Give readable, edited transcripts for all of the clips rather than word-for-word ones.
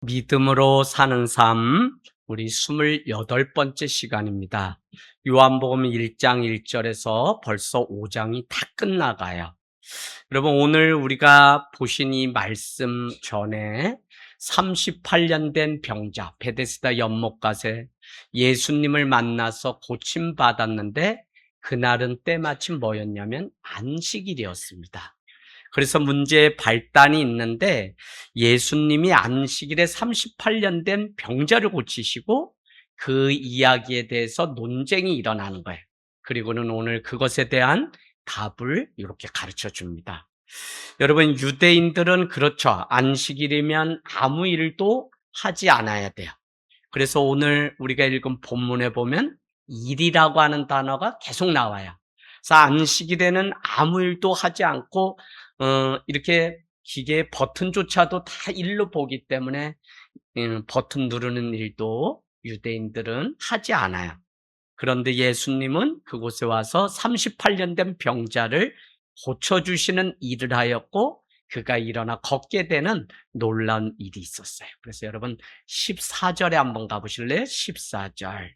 믿음으로 사는 삶, 우리 28번째 시간입니다. 요한복음 1장 1절에서 벌써 5장이 다 끝나가요. 여러분, 오늘 우리가 보신 이 말씀 전에 38년 된 병자, 베데스다 연못가에 예수님을 만나서 고침받았는데, 그날은 때마침 뭐였냐면 안식일이었습니다. 그래서 문제의 발단이 있는데, 예수님이 안식일에 38년 된 병자를 고치시고 그 이야기에 대해서 논쟁이 일어나는 거예요. 그리고는 오늘 그것에 대한 답을 이렇게 가르쳐 줍니다. 여러분, 유대인들은 그렇죠. 안식일이면 아무 일도 하지 않아야 돼요. 그래서 오늘 우리가 읽은 본문에 보면 일이라고 하는 단어가 계속 나와요. 그래서 안식일에는 아무 일도 하지 않고 이렇게 기계 버튼조차도 다 일로 보기 때문에 버튼 누르는 일도 유대인들은 하지 않아요. 그런데 예수님은 그곳에 와서 38년 된 병자를 고쳐주시는 일을 하였고, 그가 일어나 걷게 되는 놀라운 일이 있었어요. 그래서 여러분 14절에 한번 가보실래요? 14절.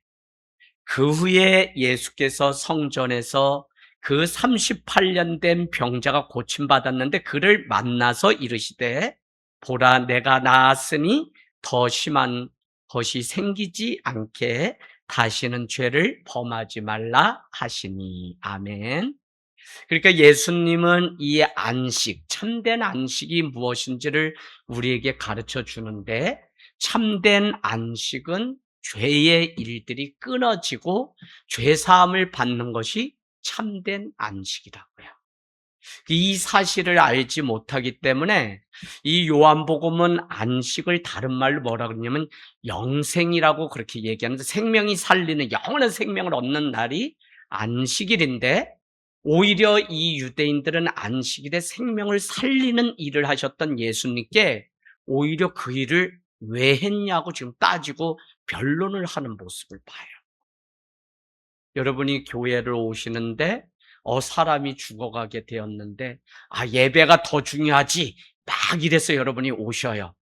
그 후에 예수께서 성전에서 그 38년 된 병자가 고침받았는데 그를 만나서 이르시되, 보라, 내가 나았으니 더 심한 것이 생기지 않게 다시는 죄를 범하지 말라 하시니. 아멘. 그러니까 예수님은 이 안식, 참된 안식이 무엇인지를 우리에게 가르쳐 주는데, 참된 안식은 죄의 일들이 끊어지고 죄 사함을 받는 것이 참된 안식이라고요. 이 사실을 알지 못하기 때문에 이 요한복음은 안식을 다른 말로 뭐라 그러냐면 영생이라고 그렇게 얘기하는데, 생명이 살리는 영원한 생명을 얻는 날이 안식일인데, 오히려 이 유대인들은 안식일에 생명을 살리는 일을 하셨던 예수님께 오히려 그 일을 왜 했냐고 지금 따지고 변론을 하는 모습을 봐요. 여러분이 교회를 오시는데 사람이 죽어가게 되었는데 예배가 더 중요하지 막 이래서 여러분이 오셔요.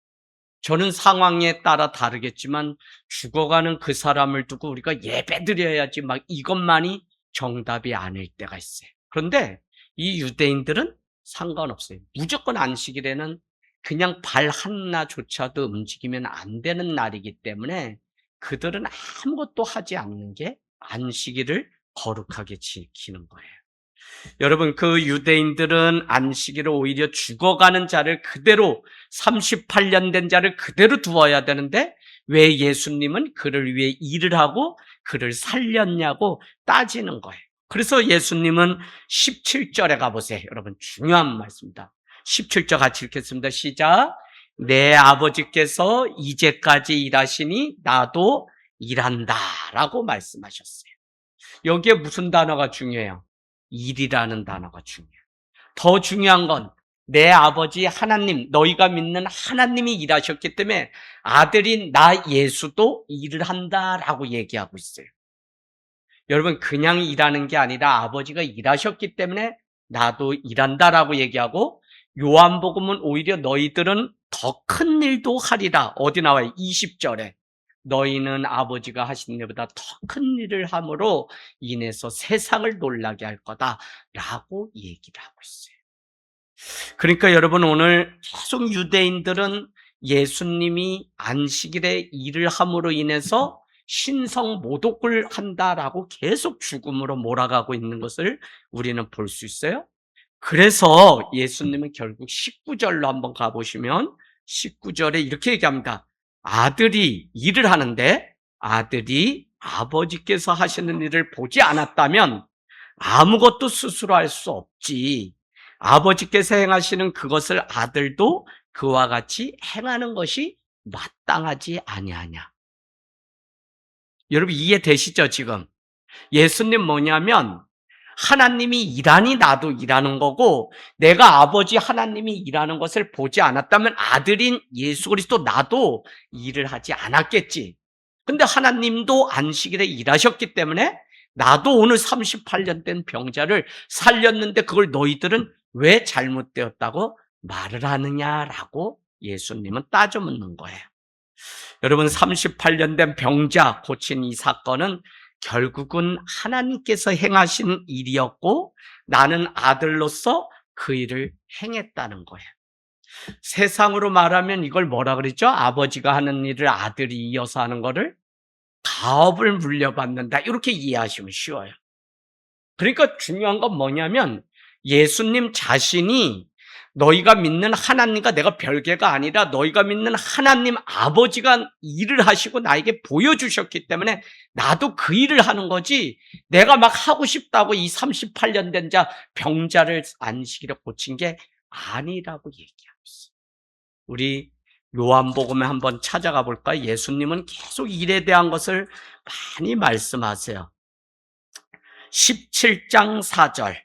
저는 상황에 따라 다르겠지만 죽어가는 그 사람을 두고 우리가 예배드려야지 막 이것만이 정답이 아닐 때가 있어요. 그런데 이 유대인들은 상관없어요. 무조건 안식일에는 그냥 발 하나조차도 움직이면 안 되는 날이기 때문에 그들은 아무것도 하지 않는 게 안식일을 거룩하게 지키는 거예요. 여러분, 그 유대인들은 안식일을 오히려 죽어가는 자를 그대로, 38년 된 자를 그대로 두어야 되는데 왜 예수님은 그를 위해 일을 하고 그를 살렸냐고 따지는 거예요. 그래서 예수님은 17절에 가보세요. 여러분, 중요한 말씀입니다. 17절 같이 읽겠습니다. 시작. 내 아버지께서 이제까지 일하시니 나도 일한다 라고 말씀하셨어요. 여기에 무슨 단어가 중요해요? 일이라는 단어가 중요해요. 더 중요한 건 내 아버지 하나님, 너희가 믿는 하나님이 일하셨기 때문에 아들인 나 예수도 일을 한다라고 얘기하고 있어요. 여러분, 그냥 일하는 게 아니라 아버지가 일하셨기 때문에 나도 일한다라고 얘기하고, 요한복음은 오히려 너희들은 더 큰 일도 하리라. 어디 나와요? 20절에. 너희는 아버지가 하신 일보다 더 큰 일을 함으로 인해서 세상을 놀라게 할 거다라고 얘기를 하고 있어요. 그러니까 여러분, 오늘 계속 유대인들은 예수님이 안식일에 일을 함으로 인해서 신성 모독을 한다라고 계속 죽음으로 몰아가고 있는 것을 우리는 볼 수 있어요. 그래서 예수님은 결국 19절로 한번 가보시면 19절에 이렇게 얘기합니다. 아들이 일을 하는데 아들이 아버지께서 하시는 일을 보지 않았다면 아무것도 스스로 할 수 없지. 아버지께서 행하시는 그것을 아들도 그와 같이 행하는 것이 마땅하지 아니하냐. 여러분, 이해되시죠 지금? 예수님 뭐냐면 하나님이 일하니 나도 일하는 거고, 내가 아버지 하나님이 일하는 것을 보지 않았다면 아들인 예수 그리스도 나도 일을 하지 않았겠지. 근데 하나님도 안식일에 일하셨기 때문에 나도 오늘 38년 된 병자를 살렸는데 그걸 너희들은 왜 잘못되었다고 말을 하느냐라고 예수님은 따져 묻는 거예요. 여러분 38년 된 병자 고친 이 사건은 결국은 하나님께서 행하신 일이었고 나는 아들로서 그 일을 행했다는 거예요. 세상으로 말하면 이걸 뭐라 그러죠? 아버지가 하는 일을 아들이 이어서 하는 거를 가업을 물려받는다. 이렇게 이해하시면 쉬워요. 그러니까 중요한 건 뭐냐면 예수님 자신이 너희가 믿는 하나님과 내가 별개가 아니라 너희가 믿는 하나님 아버지가 일을 하시고 나에게 보여주셨기 때문에 나도 그 일을 하는 거지 내가 막 하고 싶다고 이 38년 된 자 병자를 안식일에 고친 게 아니라고 얘기하고 있어요. 우리 요한복음에 한번 찾아가 볼까요? 예수님은 계속 일에 대한 것을 많이 말씀하세요. 17장 4절.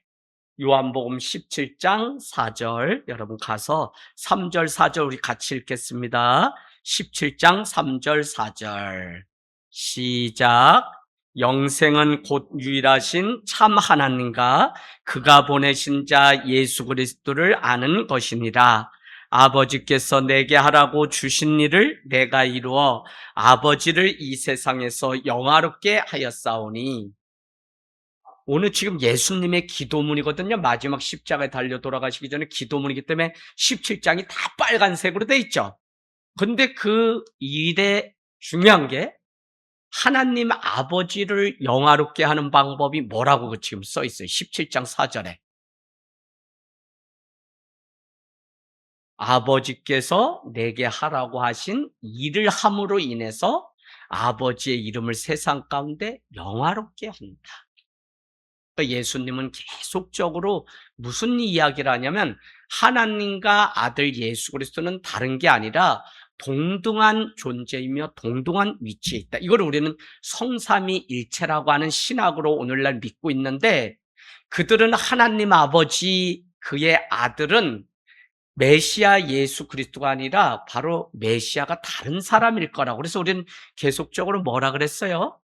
요한복음 17장 4절 여러분 가서 3절 4절 우리 같이 읽겠습니다. 17장 3절 4절 시작. 영생은 곧 유일하신 참 하나님과 그가 보내신 자 예수 그리스도를 아는 것이니라. 아버지께서 내게 하라고 주신 일을 내가 이루어 아버지를 이 세상에서 영화롭게 하였사오니. 오늘 지금 예수님의 기도문이거든요. 마지막 십자가에 달려 돌아가시기 전에 기도문이기 때문에 17장이 다 빨간색으로 돼 있죠. 근데 그 일에 중요한 게 하나님 아버지를 영화롭게 하는 방법이 뭐라고 지금 써 있어요. 17장 4절에. 아버지께서 내게 하라고 하신 일을 함으로 인해서 아버지의 이름을 세상 가운데 영화롭게 한다. 예수님은 계속적으로 무슨 이야기를 하냐면 하나님과 아들 예수 그리스도는 다른 게 아니라 동등한 존재이며 동등한 위치에 있다. 이걸 우리는 성삼위일체라고 하는 신학으로 오늘날 믿고 있는데 그들은 하나님 아버지 그의 아들은 메시아 예수 그리스도가 아니라 바로 메시아가 다른 사람일 거라고. 그래서 우리는 계속적으로 뭐라 그랬어요?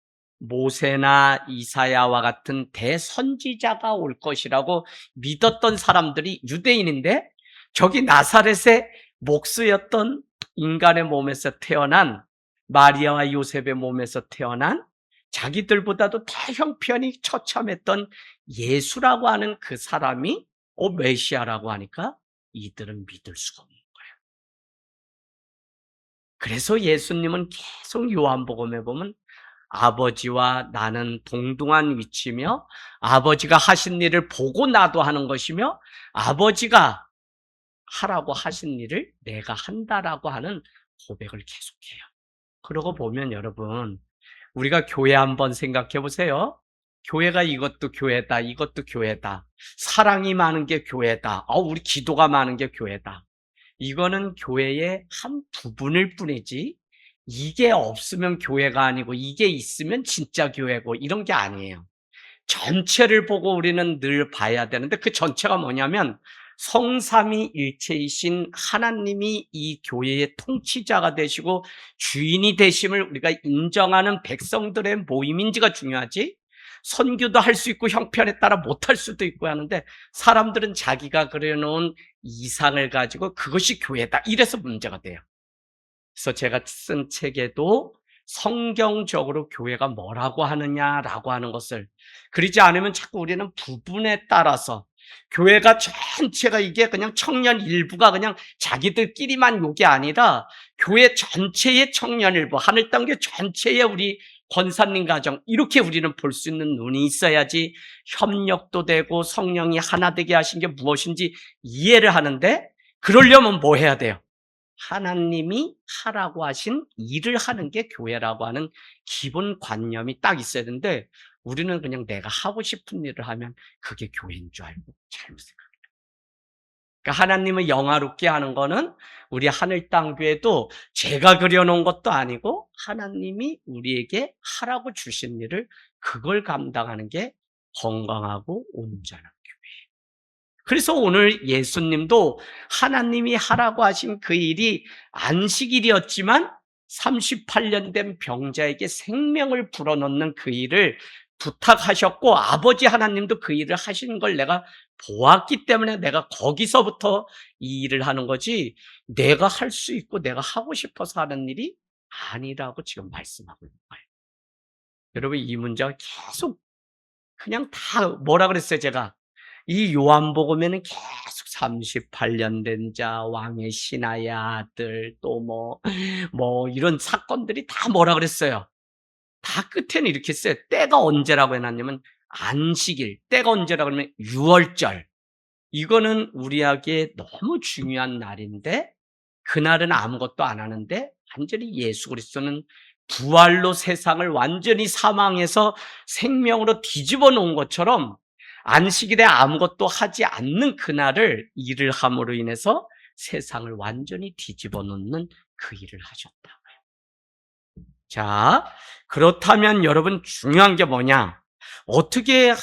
모세나 이사야와 같은 대선지자가 올 것이라고 믿었던 사람들이 유대인인데 저기 나사렛의 목수였던 인간의 몸에서 태어난 마리아와 요셉의 몸에서 태어난 자기들보다도 더 형편이 처참했던 예수라고 하는 그 사람이 메시아라고 하니까 이들은 믿을 수가 없는 거예요. 그래서 예수님은 계속 요한복음에 보면 아버지와 나는 동등한 위치며 아버지가 하신 일을 보고 나도 하는 것이며 아버지가 하라고 하신 일을 내가 한다라고 하는 고백을 계속해요. 그러고 보면 여러분 우리가 교회 한번 생각해 보세요. 교회가 이것도 교회다, 이것도 교회다. 사랑이 많은 게 교회다. 우리 기도가 많은 게 교회다. 이거는 교회의 한 부분일 뿐이지 이게 없으면 교회가 아니고 이게 있으면 진짜 교회고 이런 게 아니에요. 전체를 보고 우리는 늘 봐야 되는데 그 전체가 뭐냐면 성삼위일체이신 하나님이 이 교회의 통치자가 되시고 주인이 되심을 우리가 인정하는 백성들의 모임인지가 중요하지. 선교도 할 수 있고 형편에 따라 못할 수도 있고 하는데 사람들은 자기가 그려놓은 이상을 가지고 그것이 교회다 이래서 문제가 돼요. 그래서 제가 쓴 책에도 성경적으로 교회가 뭐라고 하느냐라고 하는 것을 그러지 않으면 자꾸 우리는 부분에 따라서 교회가 전체가 이게 그냥 청년 일부가 그냥 자기들끼리만 요게 아니라 교회 전체의 청년 일부, 하늘 단계 전체의 우리 권사님 가정 이렇게 우리는 볼 수 있는 눈이 있어야지 협력도 되고 성령이 하나 되게 하신 게 무엇인지 이해를 하는데 그러려면 뭐 해야 돼요? 하나님이 하라고 하신 일을 하는 게 교회라고 하는 기본 관념이 딱 있어야 되는데 우리는 그냥 내가 하고 싶은 일을 하면 그게 교회인 줄 알고 잘못 생각해요. 그러니까 하나님을 영화롭게 하는 거는 우리 하늘 땅 교회도 제가 그려놓은 것도 아니고 하나님이 우리에게 하라고 주신 일을 그걸 감당하는 게 건강하고 온전한 교회예요. 그래서 오늘 예수님도 하나님이 하라고 하신 그 일이 안식일이었지만 38년 된 병자에게 생명을 불어넣는 그 일을 부탁하셨고 아버지 하나님도 그 일을 하신 걸 내가 보았기 때문에 내가 거기서부터 이 일을 하는 거지 내가 할 수 있고 내가 하고 싶어서 하는 일이 아니라고 지금 말씀하고 있는 거예요. 여러분 이 문제가 계속 그냥 다 뭐라 그랬어요 제가? 이 요한복음에는 계속 38년 된 자, 왕의 신하의 아들, 또 뭐 이런 사건들이 다 뭐라 그랬어요? 다 끝에는 이렇게 써요. 때가 언제라고 해놨냐면 안식일, 때가 언제라고 하면 유월절. 이거는 우리에게 너무 중요한 날인데 그날은 아무것도 안 하는데 완전히 예수 그리스도는 부활로 세상을 완전히 사망에서 생명으로 뒤집어 놓은 것처럼 안식일에 아무것도 하지 않는 그날을 일을 함으로 인해서 세상을 완전히 뒤집어 놓는 그 일을 하셨다. 자, 그렇다면 여러분 중요한 게 뭐냐? 어떻게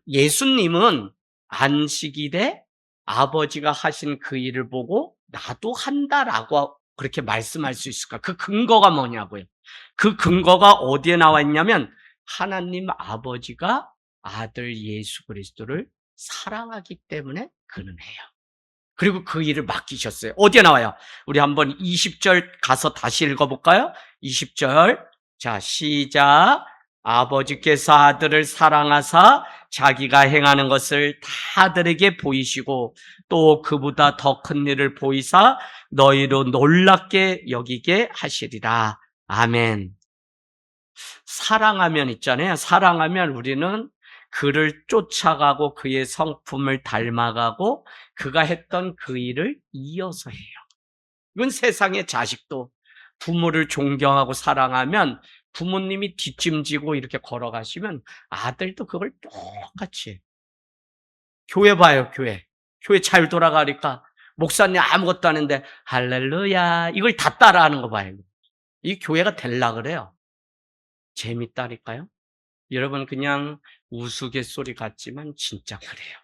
예수님은 안식일에 아버지가 하신 그 일을 보고 나도 한다라고 그렇게 말씀할 수 있을까? 그 근거가 뭐냐고요? 그 근거가 어디에 나와 있냐면 하나님 아버지가 아들 예수 그리스도를 사랑하기 때문에 그는 해요. 그리고 그 일을 맡기셨어요. 어디에 나와요? 우리 한번 20절 가서 다시 읽어볼까요? 20절. 자, 시작. 아버지께서 아들을 사랑하사 자기가 행하는 것을 다 아들에게 보이시고 또 그보다 더 큰 일을 보이사 너희로 놀랍게 여기게 하시리라. 아멘. 사랑하면 있잖아요. 사랑하면 우리는 그를 쫓아가고 그의 성품을 닮아가고 그가 했던 그 일을 이어서 해요. 이건 세상의 자식도 부모를 존경하고 사랑하면 부모님이 뒷짐지고 이렇게 걸어가시면 아들도 그걸 똑같이 해요. 교회 봐요, 교회. 교회 잘 돌아가니까 목사님 아무것도 안 했는데 할렐루야 이걸 다 따라하는 거 봐요. 이 교회가 될라 그래요. 재밌다니까요. 여러분 그냥 우스갯소리 같지만 진짜 그래요.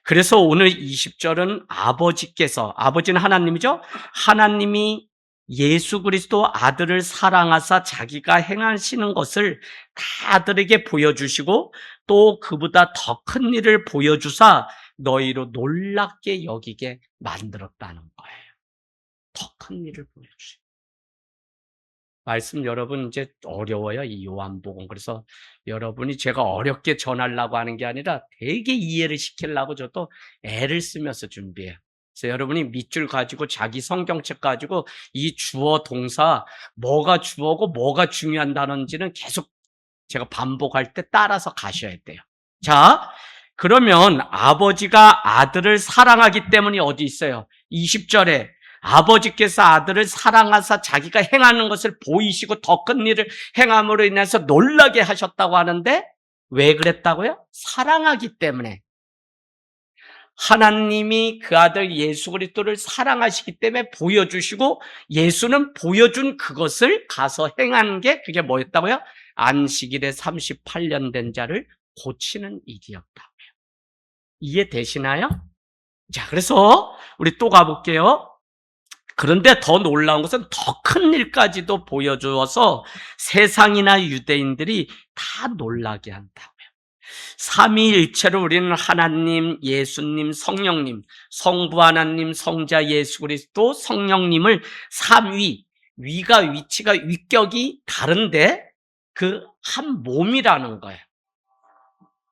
그래서 오늘 20절은 아버지는 하나님이죠. 하나님이 예수 그리스도 아들을 사랑하사 자기가 행하시는 것을 다 아들에게 보여주시고 또 그보다 더 큰 일을 보여주사 너희로 놀랍게 여기게 만들었다는 거예요. 더 큰 일을 보여주시고. 말씀 여러분 이제 어려워요. 이 요한복음. 그래서 여러분이 제가 어렵게 전하려고 하는 게 아니라 되게 이해를 시키려고 저도 애를 쓰면서 준비해요. 그래서 여러분이 밑줄 가지고 자기 성경책 가지고 이 주어 동사 뭐가 주어고 뭐가 중요한 단어인지는 계속 제가 반복할 때 따라서 가셔야 돼요. 자, 그러면 아버지가 아들을 사랑하기 때문이 어디 있어요? 20절에 아버지께서 아들을 사랑하사 자기가 행하는 것을 보이시고 더 큰 일을 행함으로 인해서 놀라게 하셨다고 하는데 왜 그랬다고요? 사랑하기 때문에. 하나님이 그 아들 예수 그리스도를 사랑하시기 때문에 보여주시고 예수는 보여준 그것을 가서 행한 게 그게 뭐였다고요? 안식일에 38년 된 자를 고치는 일이었다고요. 이해되시나요? 자, 그래서 우리 또 가볼게요. 그런데 더 놀라운 것은 더 큰 일까지도 보여주어서 세상이나 유대인들이 다 놀라게 한다고요. 삼위일체로 우리는 하나님, 예수님, 성령님, 성부 하나님, 성자 예수 그리스도, 성령님을 삼위, 위치가 위격이 다른데 그 한 몸이라는 거예요.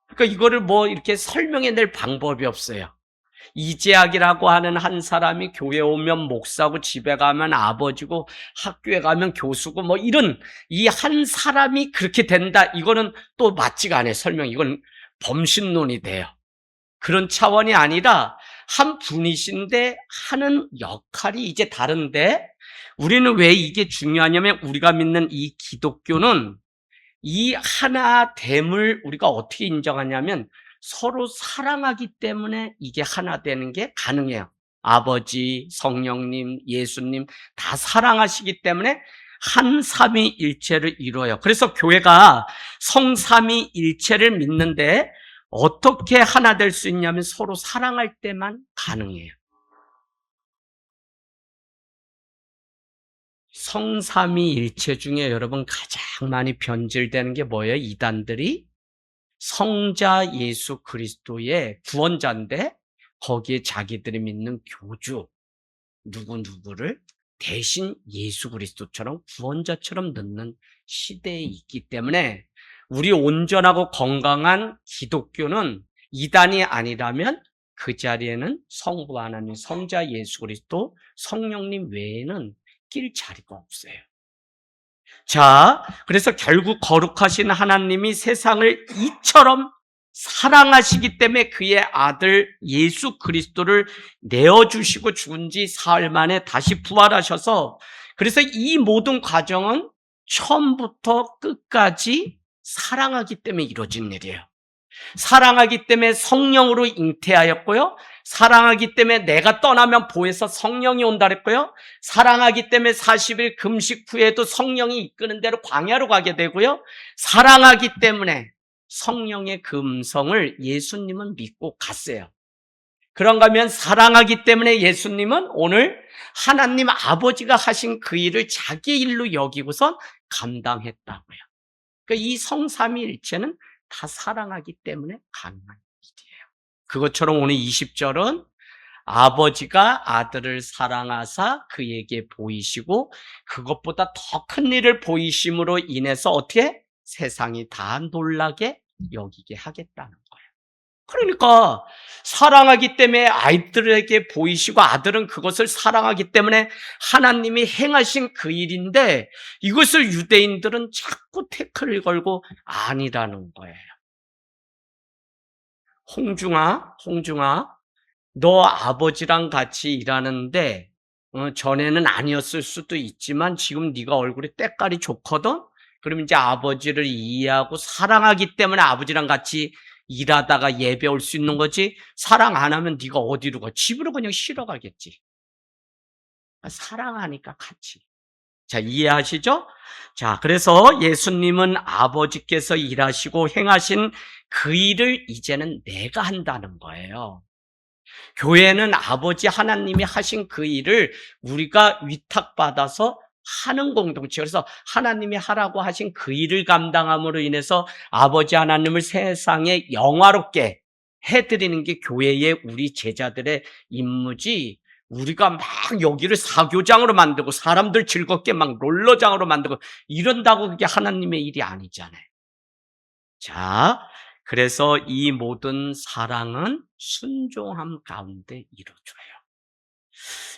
그러니까 이거를 뭐 이렇게 설명해낼 방법이 없어요. 이재학이라고 하는 한 사람이 교회 오면 목사고 집에 가면 아버지고 학교에 가면 교수고 뭐 이런 이 한 사람이 그렇게 된다. 이거는 또 맞지가 않아요. 설명. 이건 범신론이 돼요. 그런 차원이 아니라 한 분이신데 하는 역할이 이제 다른데 우리는 왜 이게 중요하냐면 우리가 믿는 이 기독교는 이 하나됨을 우리가 어떻게 인정하냐면 서로 사랑하기 때문에 이게 하나 되는 게 가능해요. 아버지, 성령님, 예수님 다 사랑하시기 때문에 한 삼위일체를 이루어요. 그래서 교회가 성삼위일체를 믿는데 어떻게 하나 될 수 있냐면 서로 사랑할 때만 가능해요. 성삼위일체 중에 여러분 가장 많이 변질되는 게 뭐예요? 이단들이 성자 예수 그리스도의 구원자인데 거기에 자기들이 믿는 교주 누구누구를 대신 예수 그리스도처럼 구원자처럼 넣는 시대에 있기 때문에 우리 온전하고 건강한 기독교는 이단이 아니라면 그 자리에는 성부 하나님, 성자 예수 그리스도, 성령님 외에는 낄 자리가 없어요. 자, 그래서 결국 거룩하신 하나님이 세상을 이처럼 사랑하시기 때문에 그의 아들 예수 그리스도를 내어주시고 죽은 지 사흘 만에 다시 부활하셔서, 그래서 이 모든 과정은 처음부터 끝까지 사랑하기 때문에 이루어진 일이에요. 사랑하기 때문에 성령으로 잉태하였고요. 사랑하기 때문에 내가 떠나면 보혜사 성령이 온다 그랬고요. 사랑하기 때문에 40일 금식 후에도 성령이 이끄는 대로 광야로 가게 되고요. 사랑하기 때문에 성령의 그 음성을 예수님은 믿고 갔어요. 그런가 하면 사랑하기 때문에 예수님은 오늘 하나님 아버지가 하신 그 일을 자기 일로 여기고선 감당했다고요. 그러니까 이 성삼위일체는 다 사랑하기 때문에 가능한 일이에요. 그것처럼 오늘 20절은 아버지가 아들을 사랑하사 그에게 보이시고 그것보다 더 큰 일을 보이심으로 인해서 어떻게? 세상이 다 놀라게 여기게 하겠다는 거예요. 그러니까 사랑하기 때문에 아이들에게 보이시고 아들은 그것을 사랑하기 때문에 하나님이 행하신 그 일인데 이것을 유대인들은 자꾸 태클을 걸고 아니라는 거예요. 홍중아, 너 아버지랑 같이 일하는데 전에는 아니었을 수도 있지만 지금 네가 얼굴이 때깔이 좋거든? 그러면 이제 아버지를 이해하고 사랑하기 때문에 아버지랑 같이 일하다가 예배 올 수 있는 거지. 사랑 안 하면 네가 어디로 가? 집으로 그냥 쉬러 가겠지. 사랑하니까 같이. 자, 이해하시죠? 자, 그래서 예수님은 아버지께서 일하시고 행하신 그 일을 이제는 내가 한다는 거예요. 교회는 아버지 하나님이 하신 그 일을 우리가 위탁받아서 하는 공동체. 그래서 하나님이 하라고 하신 그 일을 감당함으로 인해서 아버지 하나님을 세상에 영화롭게 해드리는 게 교회의 우리 제자들의 임무지, 우리가 막 여기를 사교장으로 만들고 사람들 즐겁게 막 롤러장으로 만들고 이런다고 그게 하나님의 일이 아니잖아요. 자, 그래서 이 모든 사랑은 순종함 가운데 이루어져요.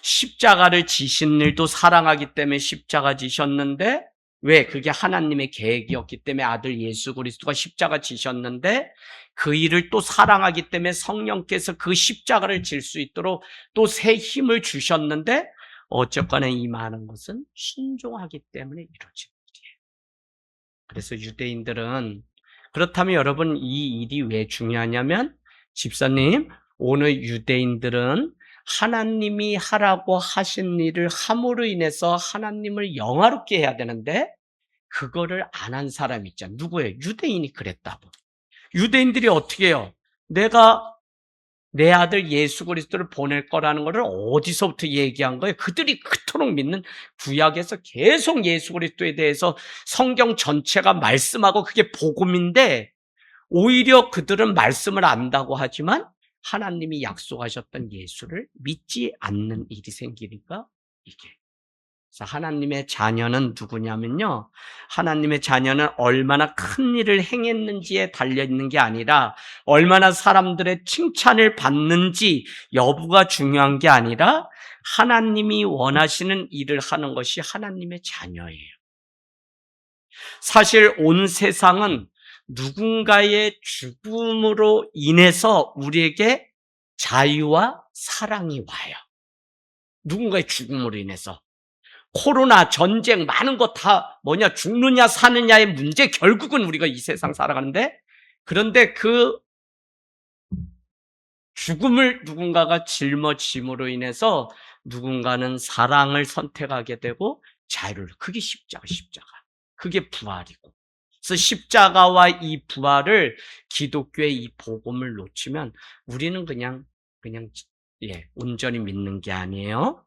십자가를 지신 일도 사랑하기 때문에 십자가 지셨는데, 왜? 그게 하나님의 계획이었기 때문에 아들 예수 그리스도가 십자가 지셨는데 그 일을 또 사랑하기 때문에 성령께서 그 십자가를 질 수 있도록 또 새 힘을 주셨는데, 어쨌거나 이 많은 것은 순종하기 때문에 이루어진 일이에요. 그래서 유대인들은, 그렇다면 여러분 이 일이 왜 중요하냐면, 집사님, 오늘 유대인들은 하나님이 하라고 하신 일을 함으로 인해서 하나님을 영화롭게 해야 되는데 그거를 안 한 사람이 있잖아요. 누구예요? 유대인이 그랬다고. 유대인들이 어떻게 해요? 내가 내 아들 예수 그리스도를 보낼 거라는 것을 어디서부터 얘기한 거예요? 그들이 그토록 믿는 구약에서 계속 예수 그리스도에 대해서 성경 전체가 말씀하고 그게 복음인데, 오히려 그들은 말씀을 안다고 하지만 하나님이 약속하셨던 예수를 믿지 않는 일이 생기니까 이게. 그래서 하나님의 자녀는 누구냐면요, 하나님의 자녀는 얼마나 큰 일을 행했는지에 달려있는 게 아니라 얼마나 사람들의 칭찬을 받는지 여부가 중요한 게 아니라 하나님이 원하시는 일을 하는 것이 하나님의 자녀예요. 사실 온 세상은 누군가의 죽음으로 인해서 우리에게 자유와 사랑이 와요. 누군가의 죽음으로 인해서. 코로나, 전쟁, 많은 거 다 죽느냐 사느냐의 문제, 결국은 우리가 이 세상 살아가는데, 그런데 그 죽음을 누군가가 짊어짐으로 인해서 누군가는 사랑을 선택하게 되고 자유를, 그게 십자가. 그게 부활이고. 그래서 십자가와 이 부활을, 기독교의 이 복음을 놓치면 우리는 그냥 온전히 믿는 게 아니에요.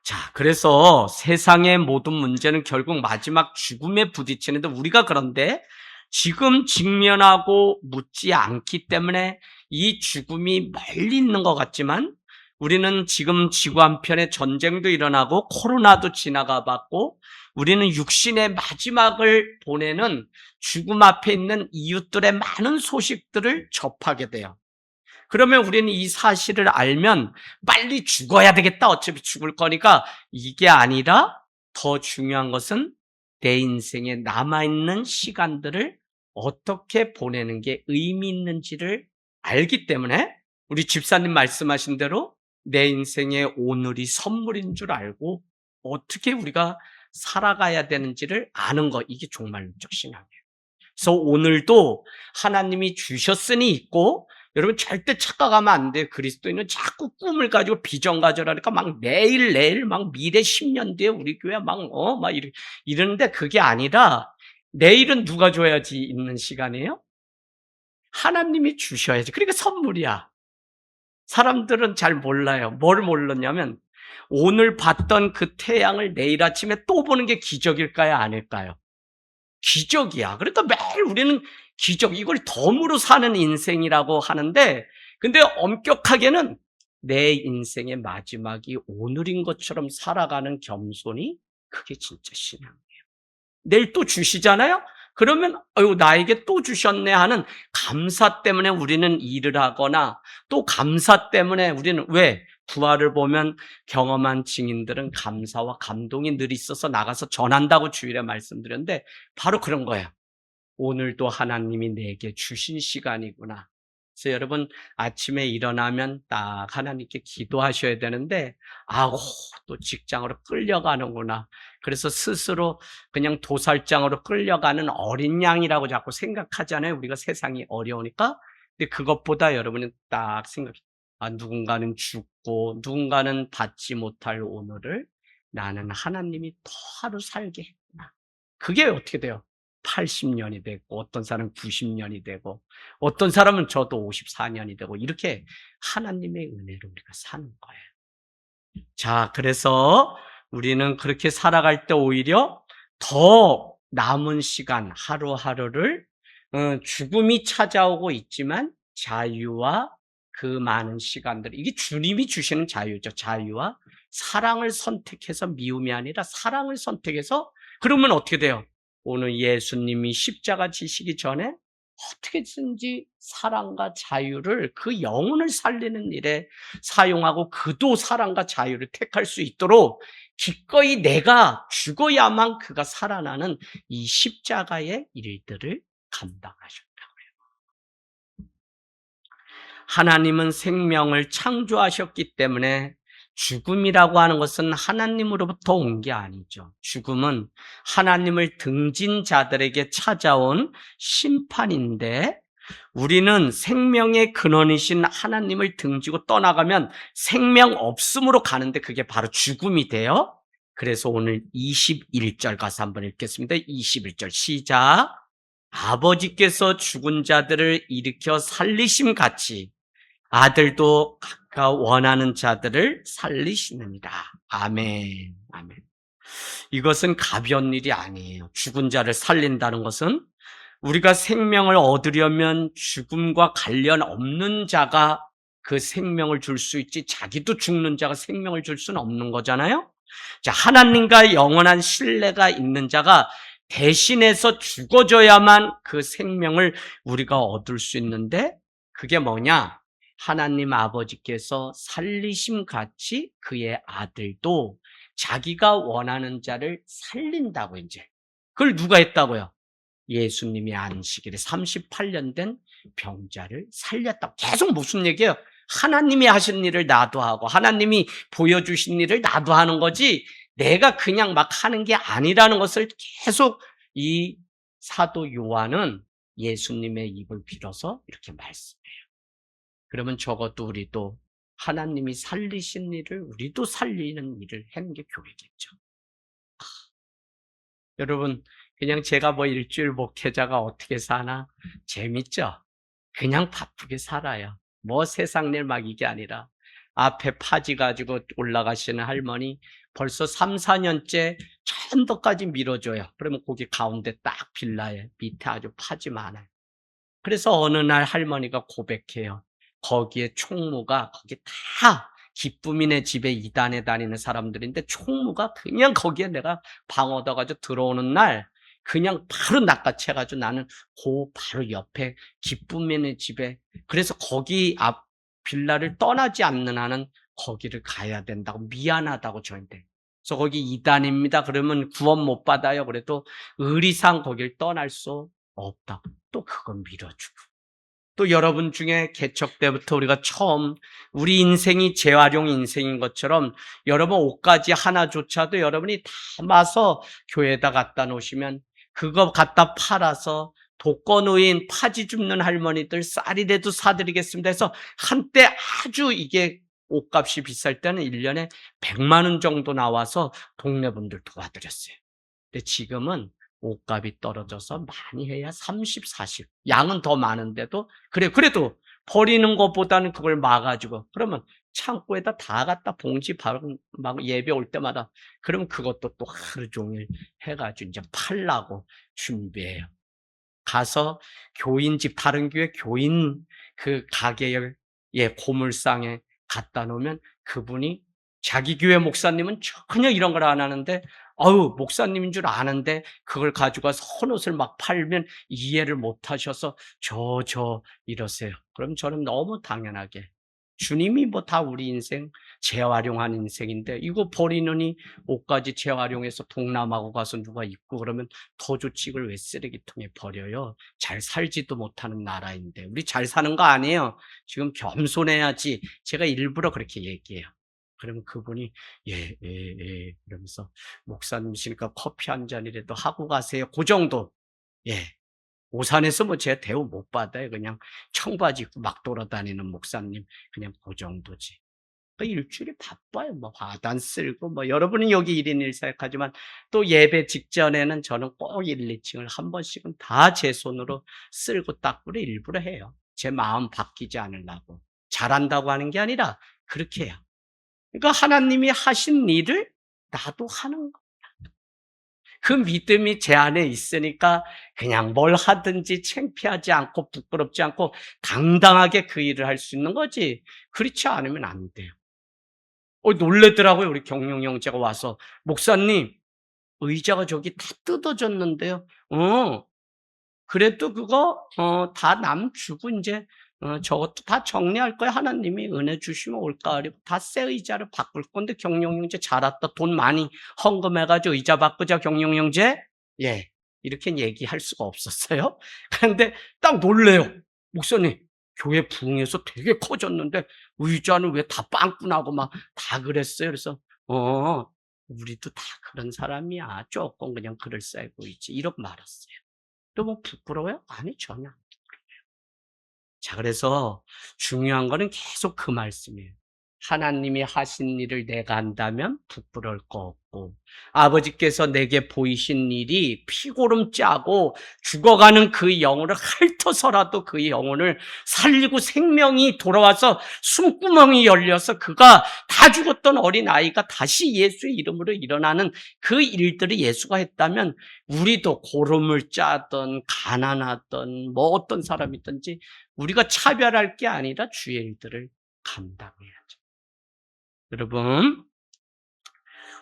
자, 그래서 세상의 모든 문제는 결국 마지막 죽음에 부딪히는데, 우리가 그런데 지금 직면하고 묻지 않기 때문에 이 죽음이 멀리 있는 것 같지만 우리는 지금 지구 한편에 전쟁도 일어나고 코로나도 지나가 봤고 우리는 육신의 마지막을 보내는 죽음 앞에 있는 이웃들의 많은 소식들을 접하게 돼요. 그러면 우리는 이 사실을 알면 빨리 죽어야 되겠다. 어차피 죽을 거니까 이게 아니라 더 중요한 것은 내 인생에 남아있는 시간들을 어떻게 보내는 게 의미 있는지를 알기 때문에 우리 집사님 말씀하신 대로 내 인생의 오늘이 선물인 줄 알고 어떻게 우리가 살아가야 되는지를 아는 거, 이게 정말 영적 신앙이에요. 그래서 오늘도 하나님이 주셨으니 있고, 여러분 절대 착각하면 안 돼요. 그리스도인은 자꾸 꿈을 가지고 비전 가져라니까 막 내일 막 미래 10년 뒤에 우리 교회 막 이러는데 그게 아니라 내일은 누가 줘야지 있는 시간이에요? 하나님이 주셔야지. 그러니까 선물이야. 사람들은 잘 몰라요. 뭘 몰랐냐면 오늘 봤던 그 태양을 내일 아침에 또 보는 게 기적일까요? 아닐까요? 기적이야. 그러니까 매일 우리는 기적, 이걸 덤으로 사는 인생이라고 하는데, 근데 엄격하게는 내 인생의 마지막이 오늘인 것처럼 살아가는 겸손이, 그게 진짜 신앙이에요. 내일 또 주시잖아요? 그러면 아유 나에게 또 주셨네 하는 감사 때문에 우리는 일을 하거나, 또 감사 때문에 우리는 왜? 부활을 보면 경험한 증인들은 감사와 감동이 늘 있어서 나가서 전한다고 주일에 말씀드렸는데 바로 그런 거예요. 오늘도 하나님이 내게 주신 시간이구나. 그래서 여러분 아침에 일어나면 딱 하나님께 기도하셔야 되는데 아우 또 직장으로 끌려가는구나. 그래서 스스로 그냥 도살장으로 끌려가는 어린 양이라고 자꾸 생각하잖아요. 우리가 세상이 어려우니까. 근데 그것보다 여러분이 딱 생각해. 아, 누군가는 죽고 누군가는 받지 못할 오늘을 나는 하나님이 더 하루 살게 했구나. 그게 어떻게 돼요? 80년이 되고 어떤 사람은 90년이 되고 어떤 사람은 저도 54년이 되고 이렇게 하나님의 은혜로 우리가 사는 거예요. 자, 그래서 우리는 그렇게 살아갈 때 오히려 더 남은 시간 하루하루를 죽음이 찾아오고 있지만 자유와 그 많은 시간들, 이게 주님이 주시는 자유죠. 자유와 사랑을 선택해서, 미움이 아니라 사랑을 선택해서, 그러면 어떻게 돼요? 오늘 예수님이 십자가 지시기 전에 어떻게든지 사랑과 자유를, 그 영혼을 살리는 일에 사용하고 그도 사랑과 자유를 택할 수 있도록 기꺼이 내가 죽어야만 그가 살아나는 이 십자가의 일들을 감당하셨다고요. 하나님은 생명을 창조하셨기 때문에 죽음이라고 하는 것은 하나님으로부터 온 게 아니죠. 죽음은 하나님을 등진 자들에게 찾아온 심판인데, 우리는 생명의 근원이신 하나님을 등지고 떠나가면 생명 없음으로 가는데 그게 바로 죽음이 돼요. 그래서 오늘 21절 가서 한번 읽겠습니다. 21절 시작. 아버지께서 죽은 자들을 일으켜 살리심 같이 아들도 각각 원하는 자들을 살리시느니라. 아멘. 아멘. 이것은 가벼운 일이 아니에요. 죽은 자를 살린다는 것은 우리가 생명을 얻으려면 죽음과 관련 없는 자가 그 생명을 줄 수 있지, 자기도 죽는 자가 생명을 줄 수는 없는 거잖아요. 자, 하나님과 영원한 신뢰가 있는 자가 대신해서 죽어줘야만 그 생명을 우리가 얻을 수 있는데, 그게 뭐냐? 하나님 아버지께서 살리심 같이 그의 아들도 자기가 원하는 자를 살린다고. 이제 그걸 누가 했다고요? 예수님이 안식일에 38년 된 병자를 살렸다고. 계속 무슨 얘기예요? 하나님이 하신 일을 나도 하고 하나님이 보여주신 일을 나도 하는 거지 내가 그냥 막 하는 게 아니라는 것을 계속 이 사도 요한은 예수님의 입을 빌어서 이렇게 말씀해요. 그러면 적어도 우리도 하나님이 살리신 일을 우리도 살리는 일을 하는 게 교회겠죠. 여러분, 그냥 제가 뭐 일주일 목회자가 어떻게 사나? 재밌죠? 그냥 바쁘게 살아요. 뭐 세상 일 막 이게 아니라. 앞에 파지 가지고 올라가시는 할머니 벌써 3, 4년째 천도까지 밀어줘요. 그러면 거기 가운데 딱 빌라에 밑에 아주 파지 많아요. 그래서 어느 날 할머니가 고백해요. 거기에 총무가 거기 다 기쁨이네 집에 이단에 다니는 사람들인데 총무가 그냥 거기에 내가 방 얻어가지고 들어오는 날 그냥 바로 낚아채가지고 나는 그 바로 옆에 기쁨이네 집에 그래서 거기 앞 빌라를 떠나지 않는 한은 거기를 가야 된다고 미안하다고 저한테. 그래서 거기 이단입니다. 그러면 구원 못 받아요. 그래도 의리상 거길 떠날 수 없다. 또 그건 밀어주고. 또 여러분 중에 개척 때부터 우리가 처음 우리 인생이 재활용 인생인 것처럼 여러분 옷가지 하나조차도 여러분이 담아서 교회에다 갖다 놓으시면 그거 갖다 팔아서 독거노인 파지 줍는 할머니들 쌀이라도 사드리겠습니다 해서 한때 아주 이게 옷값이 비쌀 때는 1년에 100만 원 정도 나와서 동네 분들 도와드렸어요. 근데 지금은 옷값이 떨어져서 많이 해야 30, 40. 양은 더 많은데도 그래도 버리는 것보다는 그걸 막아주고 그러면 창고에다 다 갖다 봉지 바로 막 예배 올 때마다 그러면 그것도 또 하루 종일 해가지고 이제 팔라고 준비해요. 가서 교인 집 다른 교회 교인 그 가게에 고물상에 갖다 놓으면 그분이 자기 교회 목사님은 전혀 이런 걸 안 하는데 목사님인 줄 아는데 그걸 가져가서 헌옷을 막 팔면 이해를 못 하셔서 이러세요. 그럼 저는 너무 당연하게 주님이 뭐 다 우리 인생 재활용한 인생인데 이거 버리느니 옷까지 재활용해서 동남아고 가서 누가 입고 그러면 더 좋지 이걸 왜 쓰레기통에 버려요? 잘 살지도 못하는 나라인데 우리 잘 사는 거 아니에요. 지금 겸손해야지. 제가 일부러 그렇게 얘기해요. 그러면 그분이 예 이러면서 목사님이시니까 커피 한 잔이라도 하고 가세요. 그 정도. 예. 오산에서 뭐 제가 대우 못 받아요. 그냥 청바지 입고 막 돌아다니는 목사님 그냥 그 정도지. 일주일이 바빠요. 뭐 화단 쓸고 뭐 여러분은 여기 1인 1사역하지만 또 예배 직전에는 저는 꼭 1, 2층을 한 번씩은 다 제 손으로 쓸고 닦고를 일부러 해요. 제 마음 바뀌지 않으려고. 잘한다고 하는 게 아니라 그렇게 해요. 그러니까 하나님이 하신 일을 나도 하는 거. 그 믿음이 제 안에 있으니까 그냥 뭘 하든지 창피하지 않고 부끄럽지 않고 당당하게 그 일을 할 수 있는 거지. 그렇지 않으면 안 돼요. 놀래더라고요. 우리 경룡 형제가 와서 목사님 의자가 저기 다 뜯어졌는데요. 그래도 그거 다 남 주고 이제 저것도 다 정리할 거야. 하나님이 은혜 주시면 올까 그리고 다 새 의자를 바꿀 건데 경룡 형제 잘 왔다. 돈 많이 헌금해가지고 의자 바꾸자 경룡 형제. 예, 이렇게 얘기할 수가 없었어요. 그런데 딱 놀래요. 목사님 교회 부흥해서 되게 커졌는데 의자는 왜 다 빵꾸나고 막 다 그랬어요. 그래서 우리도 다 그런 사람이야. 조금 그냥 그럴싸해 보이지. 이러고 말았어요. 또 뭐 부끄러워요? 아니 전혀 안 부끄러워요. 자, 그래서 중요한 거는 계속 그 말씀이에요. 하나님이 하신 일을 내가 한다면 부끄러울 거 없고 아버지께서 내게 보이신 일이 피고름 짜고 죽어가는 그 영혼을 핥아서라도 그 영혼을 살리고 생명이 돌아와서 숨구멍이 열려서 그가 다 죽었던 어린아이가 다시 예수의 이름으로 일어나는 그 일들을 예수가 했다면 우리도 고름을 짜든 가난하든 뭐 어떤 사람이든지 우리가 차별할 게 아니라 주의 일들을 감당해야죠. 여러분,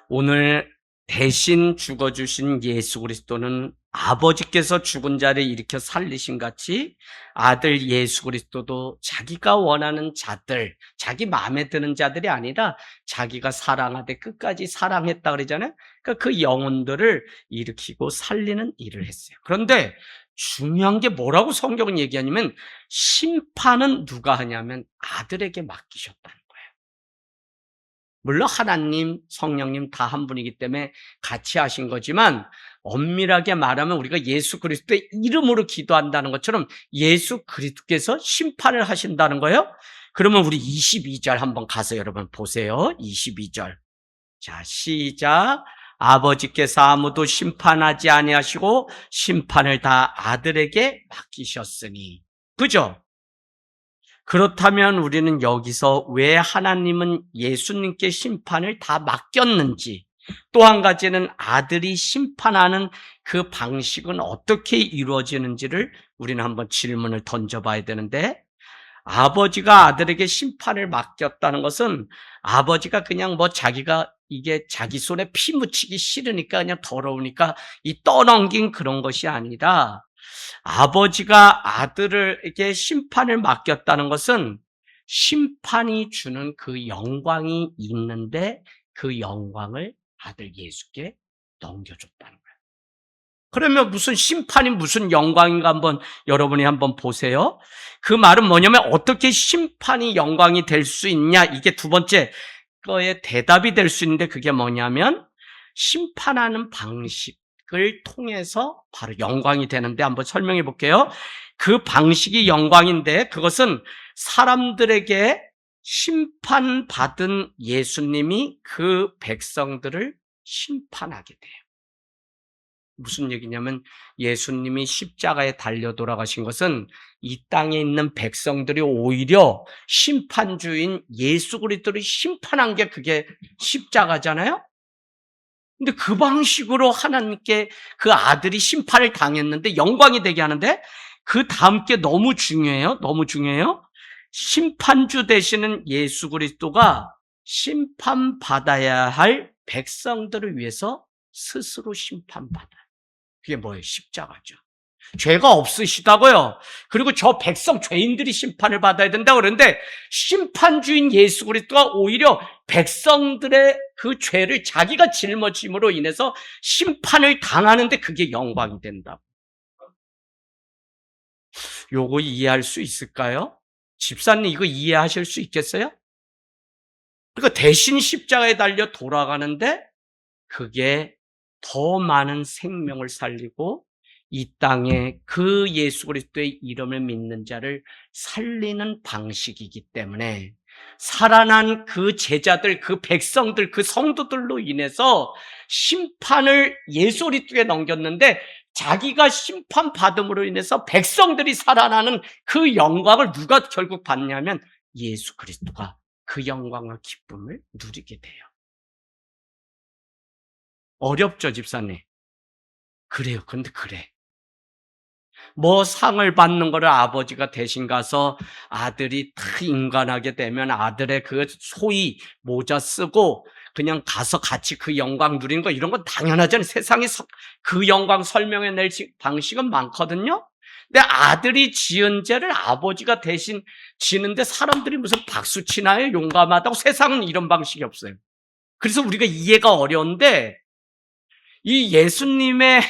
오늘 대신 죽어주신 예수 그리스도는 아버지께서 죽은 자를 일으켜 살리신 같이 아들 예수 그리스도도 자기가 원하는 자들, 자기 마음에 드는 자들이 아니라 자기가 사랑하되 끝까지 사랑했다 그러잖아요. 그러니까 그 영혼들을 일으키고 살리는 일을 했어요. 그런데 중요한 게 뭐라고 성경은 얘기하냐면 심판은 누가 하냐면 아들에게 맡기셨다는 거예요. 물론 하나님, 성령님 다 한 분이기 때문에 같이 하신 거지만 엄밀하게 말하면 우리가 예수 그리스도의 이름으로 기도한다는 것처럼 예수 그리스도께서 심판을 하신다는 거예요. 그러면 우리 22절 한번 가서 여러분 보세요. 22절. 자, 시작. 아버지께서 아무도 심판하지 아니하시고 심판을 다 아들에게 맡기셨으니. 그죠? 그렇다면 우리는 여기서 왜 하나님은 예수님께 심판을 다 맡겼는지, 또 한 가지는 아들이 심판하는 그 방식은 어떻게 이루어지는지를 우리는 한번 질문을 던져봐야 되는데, 아버지가 아들에게 심판을 맡겼다는 것은 아버지가 그냥 뭐 자기가 이게 자기 손에 피 묻히기 싫으니까 그냥 더러우니까 이 떠넘긴 그런 것이 아니라 아버지가 아들에게 심판을 맡겼다는 것은 심판이 주는 그 영광이 있는데 그 영광을 아들 예수께 넘겨줬다는 거예요. 그러면 무슨 심판이 무슨 영광인가 여러분이 한번 보세요. 그 말은 뭐냐면 어떻게 심판이 영광이 될 수 있냐, 이게 두 번째 거에 대답이 될 수 있는데, 그게 뭐냐면 심판하는 방식을 통해서 바로 영광이 되는데, 한번 설명해 볼게요. 그 방식이 영광인데 그것은 사람들에게 심판받은 예수님이 그 백성들을 심판하게 돼요. 무슨 얘기냐면 예수님이 십자가에 달려 돌아가신 것은 이 땅에 있는 백성들이 오히려 심판주인 예수 그리스도를 심판한 게 그게 십자가잖아요. 근데 그 방식으로 하나님께 그 아들이 심판을 당했는데 영광이 되게 하는데, 그 다음 게 너무 중요해요. 너무 중요해요. 심판주 되시는 예수 그리스도가 심판받아야 할 백성들을 위해서 스스로 심판받아요. 그게 뭐예요? 십자가죠. 죄가 없으시다고요. 그리고 저 백성 죄인들이 심판을 받아야 된다고 그러는데, 심판주인 예수 그리스도가 오히려 백성들의 그 죄를 자기가 짊어짐으로 인해서 심판을 당하는데 그게 영광이 된다고. 요거 이해할 수 있을까요? 집사님 이거 이해하실 수 있겠어요? 그러니까 대신 십자가에 달려 돌아가는데 그게 더 많은 생명을 살리고 이 땅에 그 예수 그리스도의 이름을 믿는 자를 살리는 방식이기 때문에 살아난 그 제자들, 그 백성들, 그 성도들로 인해서 심판을 예수 그리스도에 넘겼는데, 자기가 심판받음으로 인해서 백성들이 살아나는 그 영광을 누가 결국 받냐면 예수 그리스도가 그 영광과 기쁨을 누리게 돼요. 어렵죠, 집사님? 그래요. 근데 그래. 뭐 상을 받는 거를 아버지가 대신 가서 아들이 다 인간하게 되면 아들의 그 소위 모자 쓰고 그냥 가서 같이 그 영광 누리는 거, 이런 건 당연하잖아요. 세상에서 그 영광 설명해낼 방식은 많거든요. 근데 아들이 지은 죄를 아버지가 대신 지는데 사람들이 무슨 박수 치나요? 용감하다고? 세상은 이런 방식이 없어요. 그래서 우리가 이해가 어려운데, 이 예수님의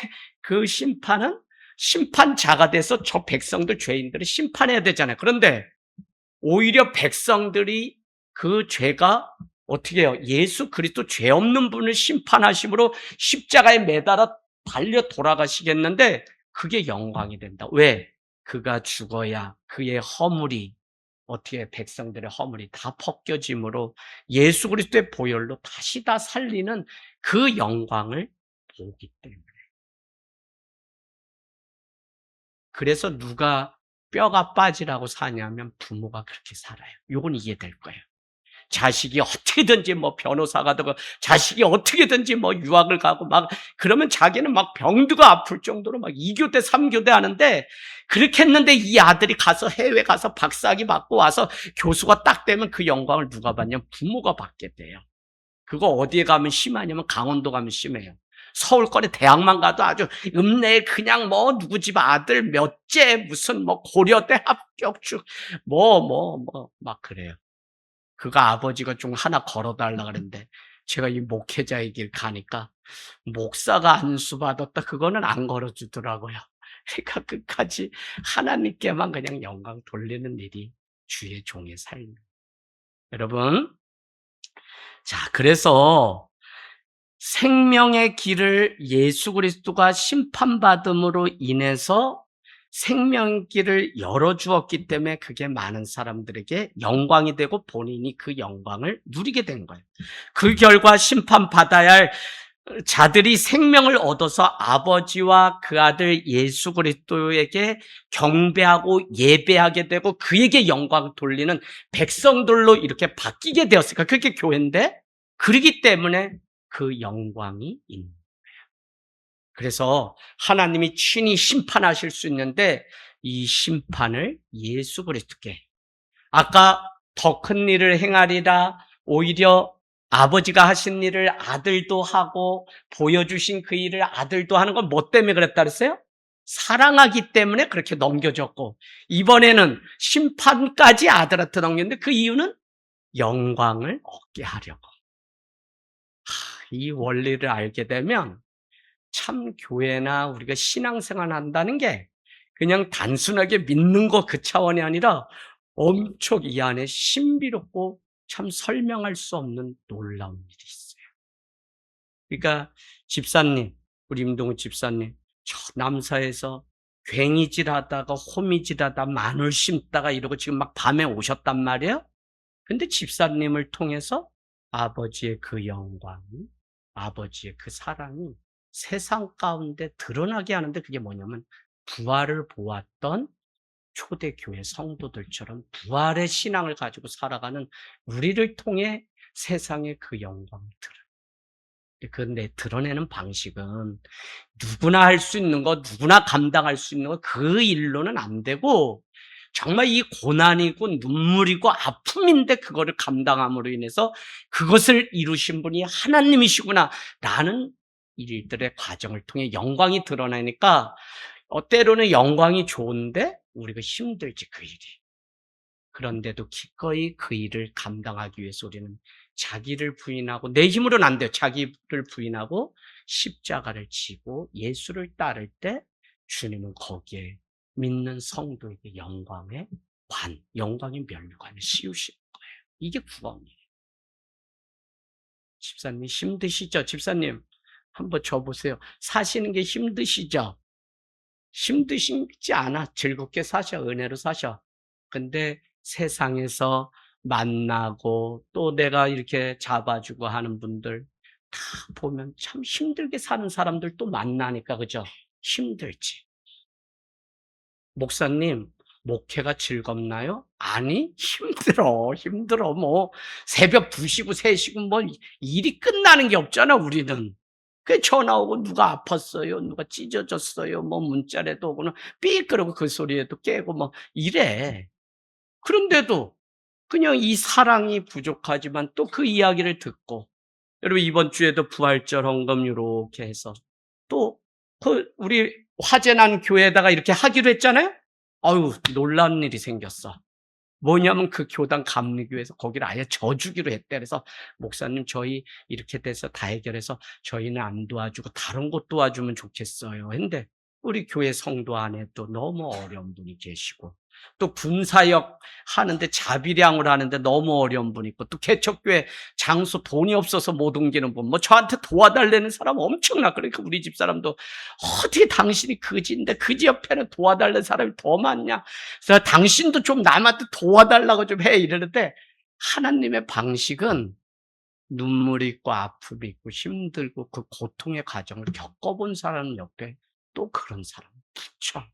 그 심판은 심판자가 돼서 저 백성들 죄인들을 심판해야 되잖아요. 그런데 오히려 백성들이 그 죄가 어떻게 해요? 예수 그리스도 죄 없는 분을 심판하심으로 십자가에 매달아 달려 돌아가시겠는데 그게 영광이 된다. 왜? 그가 죽어야 그의 허물이, 어떻게 백성들의 허물이 다 벗겨짐으로 예수 그리스도의 보혈로 다시 다 살리는 그 영광을 보기 때문에. 그래서 누가 뼈가 빠지라고 사냐면 부모가 그렇게 살아요. 요건 이해될 거예요. 자식이 어떻게든지 뭐 변호사가 되고 자식이 어떻게든지 뭐 유학을 가고 막 그러면 자기는 막 병드가 아플 정도로 막 2교대 3교대 하는데, 그렇게 했는데 이 아들이 가서 해외 가서 박사학위 받고 와서 교수가 딱 되면 그 영광을 누가 받냐면 부모가 받게 돼요. 그거 어디에 가면 심하냐면 강원도 가면 심해요. 서울권에 대학만 가도 아주 읍내에 그냥 뭐 누구 집 아들 몇째 무슨 뭐 고려대 합격중 막 그래요. 그거 아버지가 좀 하나 걸어달라 그랬는데 제가 이 목회자의 길 가니까 목사가 안수 받았다 그거는 안 걸어주더라고요. 그러니까 끝까지 하나님께만 그냥 영광 돌리는 일이 주의 종의 삶. 여러분, 자, 그래서 생명의 길을 예수 그리스도가 심판받음으로 인해서 생명의 길을 열어주었기 때문에 그게 많은 사람들에게 영광이 되고 본인이 그 영광을 누리게 된 거예요. 그 결과 심판받아야 할 자들이 생명을 얻어서 아버지와 그 아들 예수 그리스도에게 경배하고 예배하게 되고 그에게 영광을 돌리는 백성들로 이렇게 바뀌게 되었으니까 그게 교회인데, 그러기 때문에 그 영광이 있는 거예요. 그래서 하나님이 친히 심판하실 수 있는데 이 심판을 예수 그리스도께, 아까 더 큰 일을 행하리라, 오히려 아버지가 하신 일을 아들도 하고 보여주신 그 일을 아들도 하는 건 뭐 때문에 그랬다 그랬어요? 사랑하기 때문에 그렇게 넘겨줬고, 이번에는 심판까지 아들한테 넘겼는데 그 이유는 영광을 얻게 하려고. 이 원리를 알게 되면 참 교회나 우리가 신앙생활 한다는 게 그냥 단순하게 믿는 거 그 차원이 아니라 엄청 이 안에 신비롭고 참 설명할 수 없는 놀라운 일이 있어요. 그러니까 집사님, 우리 임동훈 집사님, 저 남사에서 괭이질하다가 호미질하다 마늘 심다가 이러고 지금 막 밤에 오셨단 말이에요. 근데 집사님을 통해서 아버지의 그 영광이, 아버지의 그 사랑이 세상 가운데 드러나게 하는데, 그게 뭐냐면 부활을 보았던 초대교회 성도들처럼 부활의 신앙을 가지고 살아가는 우리를 통해 세상에 그 영광을 그런데 드러내는 방식은 누구나 할 수 있는 거, 누구나 감당할 수 있는 거, 그 일로는 안 되고, 정말 이 고난이고 눈물이고 아픔인데 그거를 감당함으로 인해서 그것을 이루신 분이 하나님이시구나 라는 일들의 과정을 통해 영광이 드러나니까, 때로는 영광이 좋은데 우리가 힘들지, 그 일이. 그런데도 기꺼이 그 일을 감당하기 위해서 우리는 자기를 부인하고, 내 힘으로는 안 돼요. 자기를 부인하고 십자가를 지고 예수를 따를 때 주님은 거기에 믿는 성도에게 영광의 영광의 면류관을 씌우시는 거예요. 이게 구원이에요. 집사님 힘드시죠? 집사님 한번 줘보세요. 사시는 게 힘드시죠? 힘드시지 않아. 즐겁게 사셔. 은혜로 사셔. 근데 세상에서 만나고 또 내가 이렇게 잡아주고 하는 분들 다 보면 참 힘들게 사는 사람들 또 만나니까, 그죠? 힘들지. 목사님, 목회가 즐겁나요? 아니, 힘들어. 뭐, 새벽 2시고 3시고 뭐, 일이 끝나는 게 없잖아, 우리는. 그 전화 오고 누가 아팠어요, 누가 찢어졌어요, 뭐 문자라도 오고는 삐 그러고 그 소리에도 깨고 뭐 이래. 그런데도 그냥 이 사랑이 부족하지만 또 그 이야기를 듣고, 여러분 이번 주에도 부활절 헌금 요렇게 해서 또 우리 화재난 교회에다가 이렇게 하기로 했잖아요. 아유, 놀라운 일이 생겼어. 뭐냐면 그 교단 감리교에서 거기를 아예 져주기로 했대. 그래서 목사님 저희 이렇게 돼서 다 해결해서 저희는 안 도와주고 다른 곳 도와주면 좋겠어요 했는데, 우리 교회 성도 안에 또 너무 어려운 분이 계시고, 또 군사역 하는데 자비량을 하는데 너무 어려운 분이 있고, 또 개척교회 장소 돈이 없어서 못 옮기는 분, 뭐 저한테 도와달라는 사람 엄청나. 그러니까 우리 집사람도 어떻게 당신이 그지인데 그지 옆에는 도와달라는 사람이 더 많냐, 그래서 당신도 좀 남한테 도와달라고 좀 해 이러는데, 하나님의 방식은 눈물이 있고 아픔이 있고 힘들고 그 고통의 과정을 겪어본 사람 옆에 또 그런 사람 붙여.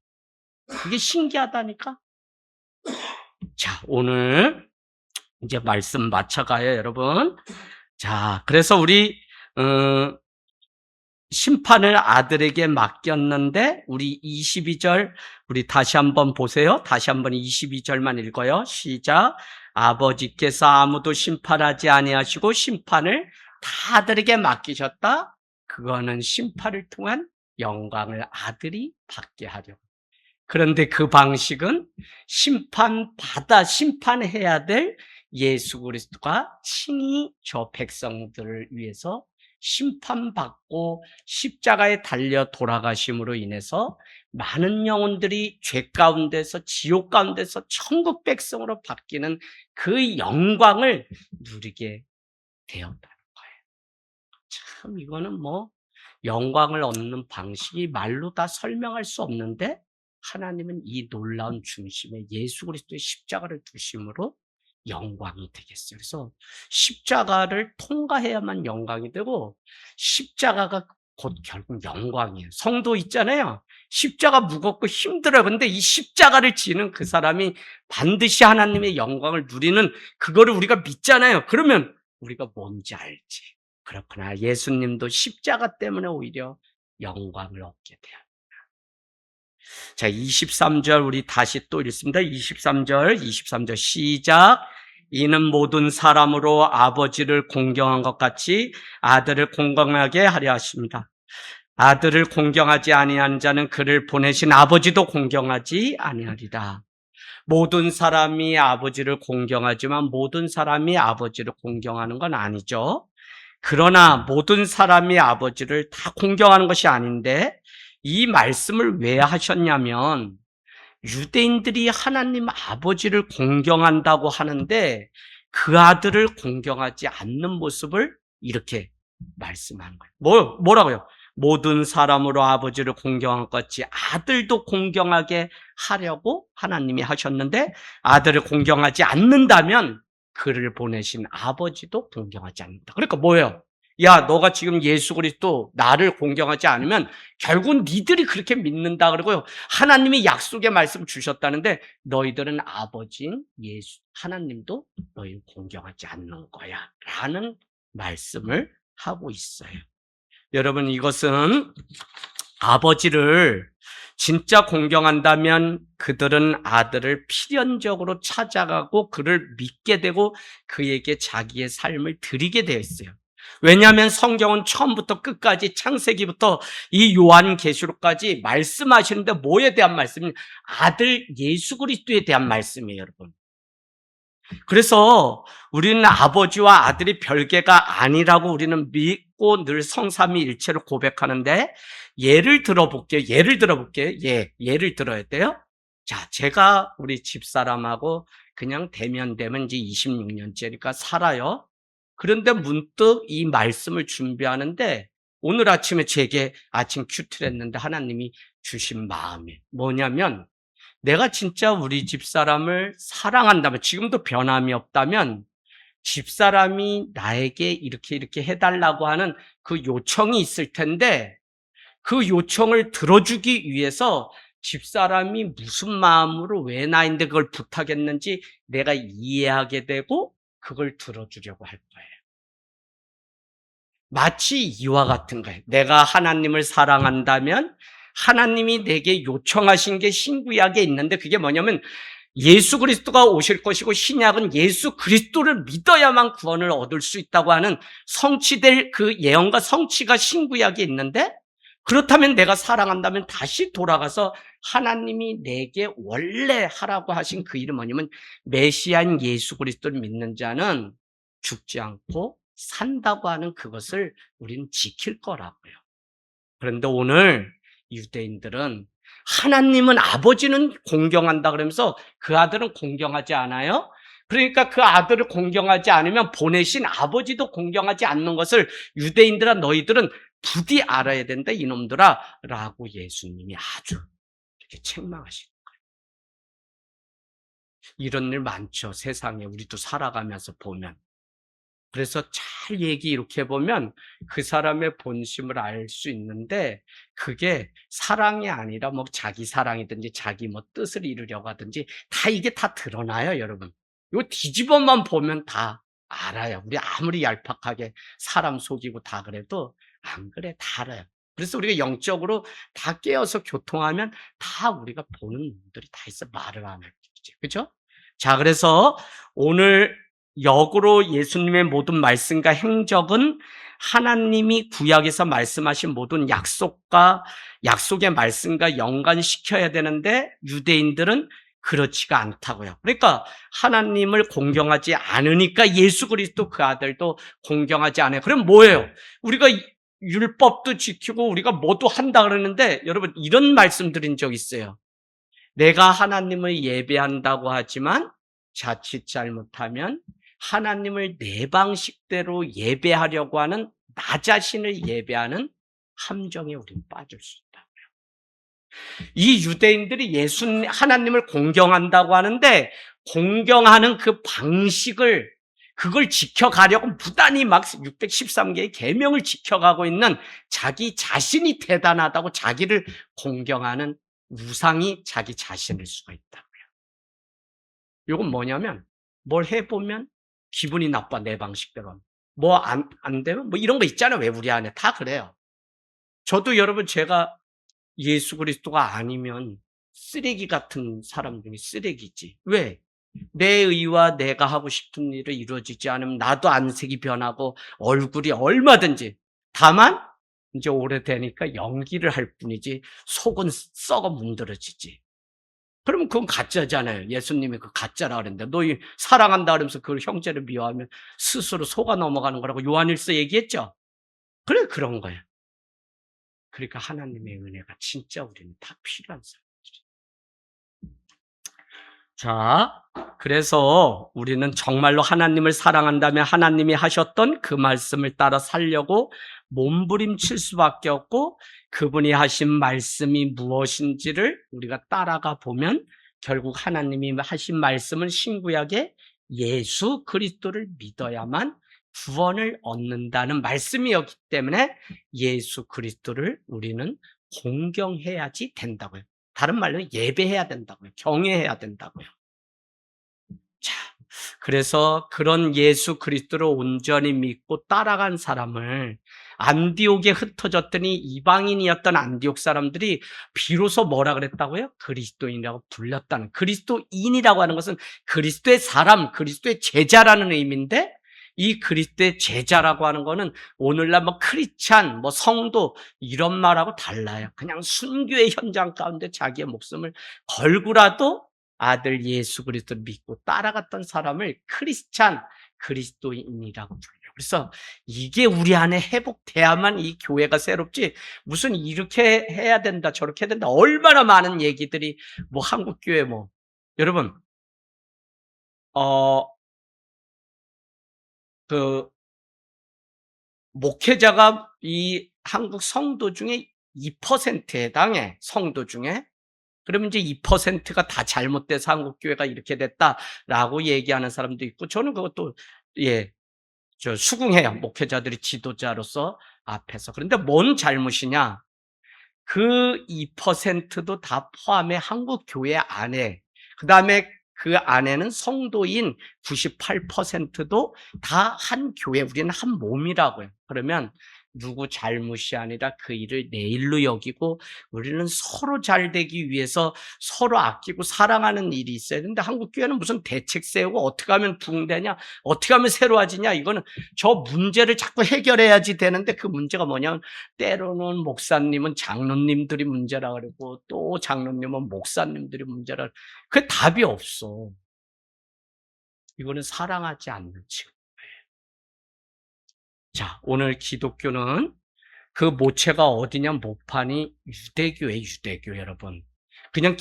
그게 신기하다니까. 자, 오늘 이제 말씀 맞춰가요, 여러분. 자, 그래서 우리 심판을 아들에게 맡겼는데, 우리 22절 우리 다시 한번 보세요. 다시 한번 22절만 읽어요. 시작. 아버지께서 아무도 심판하지 아니하시고 심판을 다 아들에게 맡기셨다. 그거는 심판을 통한 영광을 아들이 받게 하려고. 그런데 그 방식은 심판해야 될 예수 그리스도가 친히 저 백성들을 위해서 심판받고 십자가에 달려 돌아가심으로 인해서 많은 영혼들이 죄 가운데서, 지옥 가운데서 천국 백성으로 바뀌는 그 영광을 누리게 되었다는 거예요. 참 이거는 뭐 영광을 얻는 방식이 말로 다 설명할 수 없는데, 하나님은 이 놀라운 중심에 예수 그리스도의 십자가를 두심으로 영광이 되겠어요. 그래서 십자가를 통과해야만 영광이 되고, 십자가가 곧 결국 영광이에요. 성도 있잖아요. 십자가 무겁고 힘들어요. 근데 이 십자가를 지는 그 사람이 반드시 하나님의 영광을 누리는, 그거를 우리가 믿잖아요. 그러면 우리가 뭔지 알지. 그렇구나. 예수님도 십자가 때문에 오히려 영광을 얻게 돼요. 자, 23절 우리 다시 또 읽습니다. 23절 시작. 이는 모든 사람으로 아버지를 공경한 것 같이 아들을 공경하게 하려 하십니다. 아들을 공경하지 아니한 자는 그를 보내신 아버지도 공경하지 아니하리라. 모든 사람이 아버지를 공경하지만 모든 사람이 아버지를 공경하는 건 아니죠. 그러나 모든 사람이 아버지를 다 공경하는 것이 아닌데 이 말씀을 왜 하셨냐면 유대인들이 하나님 아버지를 공경한다고 하는데 그 아들을 공경하지 않는 모습을 이렇게 말씀하는 거예요. 뭐라고요? 모든 사람으로 아버지를 공경한 것 같이 아들도 공경하게 하려고 하나님이 하셨는데 아들을 공경하지 않는다면 그를 보내신 아버지도 공경하지 않는다. 그러니까 뭐예요? 야, 너가 지금 예수 그리스도 나를 공경하지 않으면 결국 니들이 그렇게 믿는다 그러고요. 하나님이 약속의 말씀을 주셨다는데 너희들은 아버지인 예수 하나님도 너희를 공경하지 않는 거야 라는 말씀을 하고 있어요. 여러분, 이것은 아버지를 진짜 공경한다면 그들은 아들을 필연적으로 찾아가고 그를 믿게 되고 그에게 자기의 삶을 드리게 되어 있어요. 왜냐하면 성경은 처음부터 끝까지 창세기부터 이 요한계시록까지 말씀하시는데 뭐에 대한 말씀이에요? 아들 예수 그리스도에 대한 말씀이에요, 여러분. 그래서 우리는 아버지와 아들이 별개가 아니라고 우리는 믿고 늘 성삼위일체를 고백하는데 예를 들어볼게요. 예를 들어야 돼요. 자, 제가 우리 집사람하고 그냥 대면 이제 26년째니까 살아요. 그런데 문득 이 말씀을 준비하는데 오늘 아침에 제게 아침 큐티를 했는데 하나님이 주신 마음이 뭐냐면 내가 진짜 우리 집사람을 사랑한다면, 지금도 변함이 없다면 집사람이 나에게 이렇게 해달라고 하는 그 요청이 있을 텐데 그 요청을 들어주기 위해서 집사람이 무슨 마음으로 왜 나인데 그걸 부탁했는지 내가 이해하게 되고 그걸 들어주려고 할 거예요. 마치 이와 같은 거예요. 내가 하나님을 사랑한다면 하나님이 내게 요청하신 게 신구약에 있는데 그게 뭐냐면 예수 그리스도가 오실 것이고 신약은 예수 그리스도를 믿어야만 구원을 얻을 수 있다고 하는 성취될 그 예언과 성취가 신구약에 있는데 그렇다면 내가 사랑한다면 다시 돌아가서 하나님이 내게 원래 하라고 하신 그 일은 뭐냐면 메시아인 예수 그리스도를 믿는 자는 죽지 않고 산다고 하는 그것을 우리는 지킬 거라고요. 그런데 오늘 유대인들은 하나님은 아버지는 공경한다 그러면서 그 아들은 공경하지 않아요. 그러니까 그 아들을 공경하지 않으면 보내신 아버지도 공경하지 않는 것을 유대인들아 너희들은 부디 알아야 된다 이놈들아 라고 예수님이 아주 이렇게 책망하시는 거예요. 이런 일 많죠. 세상에 우리도 살아가면서 보면. 그래서 잘 이렇게 해보면 그 사람의 본심을 알 수 있는데 그게 사랑이 아니라 뭐 자기 사랑이든지 자기 뭐 뜻을 이루려고 하든지 다 이게 다 드러나요, 여러분. 이거 뒤집어만 보면 다 알아요. 우리 아무리 얄팍하게 사람 속이고 다 그래도 안 그래, 다 알아요. 그래서 우리가 영적으로 다 깨어서 교통하면 다 우리가 보는 분들이 다 있어 말을 안 할지. 그죠? 자, 그래서 오늘 역으로 예수님의 모든 말씀과 행적은 하나님이 구약에서 말씀하신 모든 약속의 말씀과 연관시켜야 되는데 유대인들은 그렇지가 않다고요. 그러니까 하나님을 공경하지 않으니까 예수 그리스도 그 아들도 공경하지 않아요. 그럼 뭐예요? 우리가 율법도 지키고 우리가 뭐도 한다 그러는데 여러분 이런 말씀 드린 적 있어요. 내가 하나님을 예배한다고 하지만 자칫 잘못하면 하나님을 내 방식대로 예배하려고 하는 나 자신을 예배하는 함정에 우리는 빠질 수 있다고요. 이 유대인들이 하나님을 공경한다고 하는데 공경하는 그 방식을 그걸 지켜가려고 무단히 막 613개의 계명을 지켜가고 있는 자기 자신이 대단하다고 자기를 공경하는 우상이 자기 자신일 수가 있다고요. 이건 뭐냐면 뭘 해보면 기분이 나빠 내 방식대로. 뭐 안 되면 뭐 이런 거 있잖아요. 왜 우리 안에 다 그래요. 저도 여러분 제가 예수 그리스도가 아니면 쓰레기 같은 사람 중에 쓰레기지. 왜? 내 의와 내가 하고 싶은 일을 이루어지지 않으면 나도 안색이 변하고 얼굴이 얼마든지. 다만 이제 오래되니까 연기를 할 뿐이지 속은 썩어 문드러지지. 그러면 그건 가짜잖아요. 예수님이 그 가짜라 그랬는데 너 사랑한다 그러면서 그 형제를 미워하면 스스로 속아 넘어가는 거라고 요한일서 얘기했죠. 그래 그런 거예요. 그러니까 하나님의 은혜가 진짜 우리는 다 필요한 사람들이에요. 자, 그래서 우리는 정말로 하나님을 사랑한다면 하나님이 하셨던 그 말씀을 따라 살려고 몸부림칠 수밖에 없고, 그분이 하신 말씀이 무엇인지를 우리가 따라가 보면 결국 하나님이 하신 말씀은 신구약의 예수 그리스도를 믿어야만 구원을 얻는다는 말씀이었기 때문에 예수 그리스도를 우리는 공경해야지 된다고요. 다른 말로 예배해야 된다고요. 경외해야 된다고요. 자, 그래서 그런 예수 그리스도를 온전히 믿고 따라간 사람을 안디옥에 흩어졌더니 이방인이었던 안디옥 사람들이 비로소 뭐라 그랬다고요? 그리스도인이라고 불렸다는. 그리스도인이라고 하는 것은 그리스도의 사람, 그리스도의 제자라는 의미인데, 이 그리스도의 제자라고 하는 거는 오늘날 뭐 크리스찬, 뭐 성도 이런 말하고 달라요. 그냥 순교의 현장 가운데 자기의 목숨을 걸고라도 아들 예수 그리스도를 믿고 따라갔던 사람을 크리스찬, 그리스도인이라고 불려요. 그래서 이게 우리 안에 회복돼야만 이 교회가 새롭지, 무슨 이렇게 해야 된다 저렇게 해야 된다 얼마나 많은 얘기들이 뭐 한국교회 뭐 여러분 어 그 목회자가 이 한국 성도 중에 2%에 해당해. 성도 중에. 그러면 이제 2%가 다 잘못돼서 한국교회가 이렇게 됐다라고 얘기하는 사람도 있고, 저는 그것도, 예, 수긍해요. 목회자들이 지도자로서 앞에서. 그런데 뭔 잘못이냐? 그 2%도 다 포함해 한국교회 안에, 그 다음에 그 안에는 성도인 98%도 다 한 교회, 우리는 한 몸이라고요. 그러면 누구 잘못이 아니라 그 일을 내 일로 여기고 우리는 서로 잘 되기 위해서 서로 아끼고 사랑하는 일이 있어야 되는데, 한국교회는 무슨 대책 세우고 어떻게 하면 부흥되냐, 어떻게 하면 새로워지냐, 이거는 저 문제를 자꾸 해결해야지 되는데, 그 문제가 뭐냐면 때로는 목사님은 장로님들이 문제라 그러고 또 장로님은 목사님들이 문제라, 그 답이 없어. 이거는 사랑하지 않는 지. 자, 오늘 기독교는 그 모체가 어디냐, 모판이 유대교예요. 유대교. 여러분, 그냥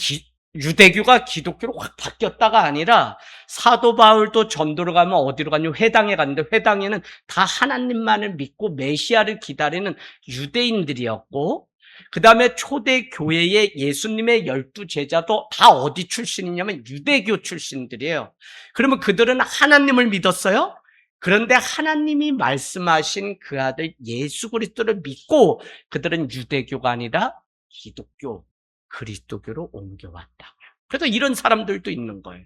유대교가 기독교로 확 바뀌었다가 아니라, 사도 바울도 전도를 가면 어디로 갔냐, 회당에 갔는데 회당에는 다 하나님만을 믿고 메시아를 기다리는 유대인들이었고, 그 다음에 초대 교회의 예수님의 12제자도 다 어디 출신이냐면 유대교 출신들이에요. 그러면 그들은 하나님을 믿었어요. 그런데 하나님이 말씀하신 그 아들 예수 그리스도를 믿고 그들은 유대교가 아니라 기독교, 그리스도교로 옮겨왔다고요. 그래서 이런 사람들도 있는 거예요.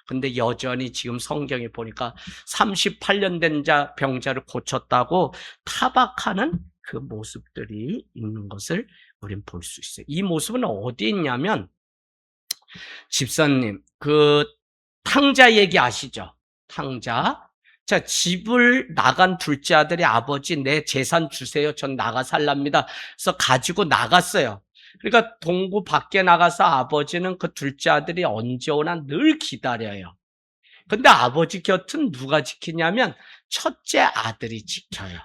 근데 여전히 지금 성경에 보니까 38년 된 병자를 고쳤다고 타박하는 그 모습들이 있는 것을 우린 볼 수 있어요. 이 모습은 어디 있냐면, 집사님, 그 탕자 얘기 아시죠? 탕자. 자, 집을 나간 둘째 아들이 아버지 내 재산 주세요. 전 나가 살랍니다. 그래서 가지고 나갔어요. 그러니까 동구 밖에 나가서 아버지는 그 둘째 아들이 언제 오나 늘 기다려요. 근데 아버지 곁은 누가 지키냐면 첫째 아들이 지켜요.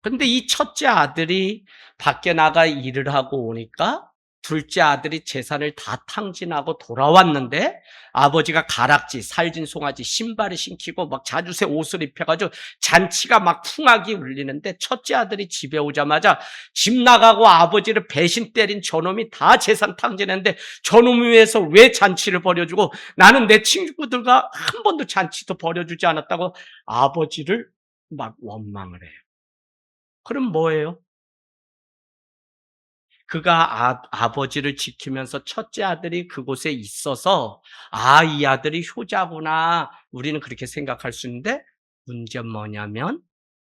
근데 이 첫째 아들이 밖에 나가 일을 하고 오니까 둘째 아들이 재산을 다 탕진하고 돌아왔는데, 아버지가 가락지, 살진 송아지 신발을 신기고 막 자주새 옷을 입혀가지고 잔치가 막 풍악이 울리는데, 첫째 아들이 집에 오자마자 집 나가고 아버지를 배신 때린 저놈이 다 재산 탕진했는데 저놈을 위해서 왜 잔치를 벌여주고 나는 내 친구들과 한 번도 잔치도 벌여주지 않았다고 아버지를 막 원망을 해요. 그럼 뭐예요? 그가 아버지를 지키면서 첫째 아들이 그곳에 있어서, 이 아들이 효자구나, 우리는 그렇게 생각할 수 있는데, 문제는 뭐냐면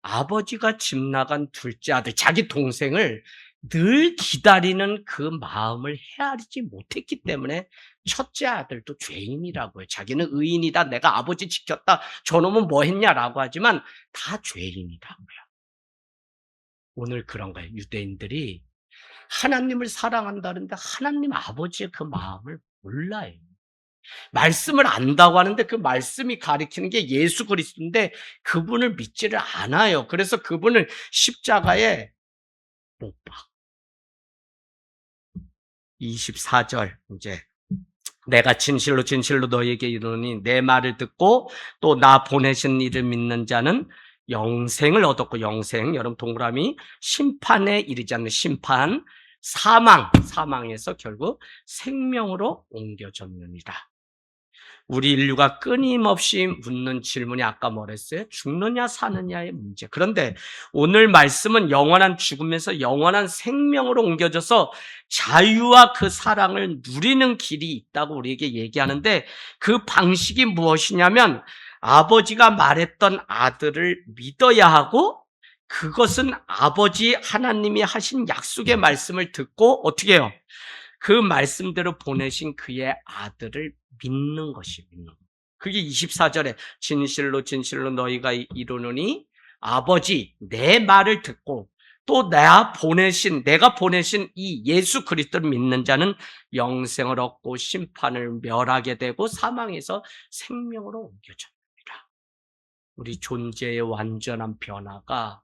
아버지가 집 나간 둘째 아들, 자기 동생을 늘 기다리는 그 마음을 헤아리지 못했기 때문에 첫째 아들도 죄인이라고 해요. 자기는 의인이다. 내가 아버지 지켰다. 저놈은 뭐 했냐라고 하지만 다 죄인이라고요. 오늘 그런 거예요. 유대인들이 하나님을 사랑한다는데 하나님 아버지의 그 마음을 몰라요. 말씀을 안다고 하는데 그 말씀이 가리키는 게 예수 그리스도인데 그분을 믿지를 않아요. 그래서 그분을 십자가에 못 박아. 24절 이제 내가 진실로 진실로 너희에게 이르노니 내 말을 듣고 또 나 보내신 이를 믿는 자는 영생을 얻었고 영생 여러분 동그라미 심판에 이르지 않는 심판 사망에서 결국 생명으로 옮겨졌느니라. 우리 인류가 끊임없이 묻는 질문이 아까 뭐랬어요? 죽느냐 사느냐의 문제. 그런데 오늘 말씀은 영원한 죽음에서 영원한 생명으로 옮겨져서 자유와 그 사랑을 누리는 길이 있다고 우리에게 얘기하는데 그 방식이 무엇이냐면 아버지가 말했던 아들을 믿어야 하고 그것은 아버지 하나님이 하신 약속의 말씀을 듣고 어떻게 해요? 그 말씀대로 보내신 그의 아들을 믿는 것이 믿는 것. 그게 24절에 진실로 진실로 너희가 이르노니 아버지 내 말을 듣고 또 내가 보내신 이 예수 그리스도를 믿는 자는 영생을 얻고 심판을 멸하게 되고 사망에서 생명으로 옮겨집니다. 우리 존재의 완전한 변화가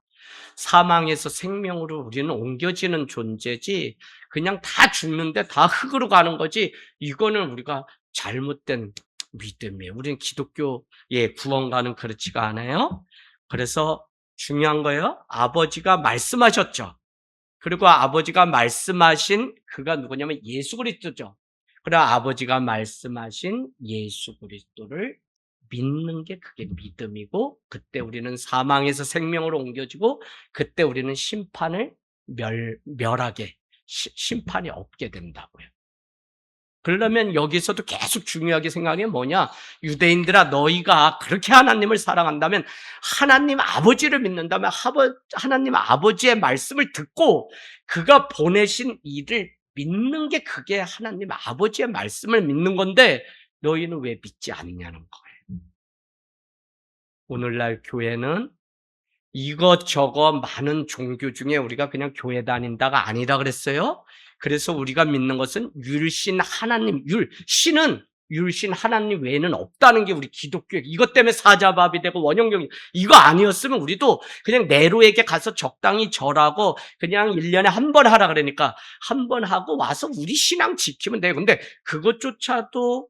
사망에서 생명으로 우리는 옮겨지는 존재지 그냥 다 죽는데 다 흙으로 가는 거지 이거는 우리가 잘못된 믿음이에요. 우리는 기독교의 구원과는 그렇지가 않아요. 그래서 중요한 거예요. 아버지가 말씀하셨죠. 그리고 아버지가 말씀하신 그가 누구냐면 예수 그리스도죠. 그래 아버지가 말씀하신 예수 그리스도를 믿는 게 그게 믿음이고 그때 우리는 사망에서 생명으로 옮겨지고 그때 우리는 심판을 멸하게 심판이 없게 된다고요. 그러려면 여기서도 계속 중요하게 생각하는 게 뭐냐? 유대인들아 너희가 그렇게 하나님을 사랑한다면 하나님 아버지를 믿는다면 하나님 아버지의 말씀을 듣고 그가 보내신 이를 믿는 게 그게 하나님 아버지의 말씀을 믿는 건데 너희는 왜 믿지 않냐는 거예요. 오늘날 교회는 이것저것 많은 종교 중에 우리가 그냥 교회 다닌다가 아니라 그랬어요. 그래서 우리가 믿는 것은 율신 하나님, 신은 율신 하나님 외에는 없다는 게 우리 기독교예요. 이것 때문에 사자밥이 되고 원형경이 이거 아니었으면 우리도 그냥 네로에게 가서 적당히 절하고 그냥 1년에 한 번 하라 그러니까 한 번 하고 와서 우리 신앙 지키면 돼요. 근데 그것조차도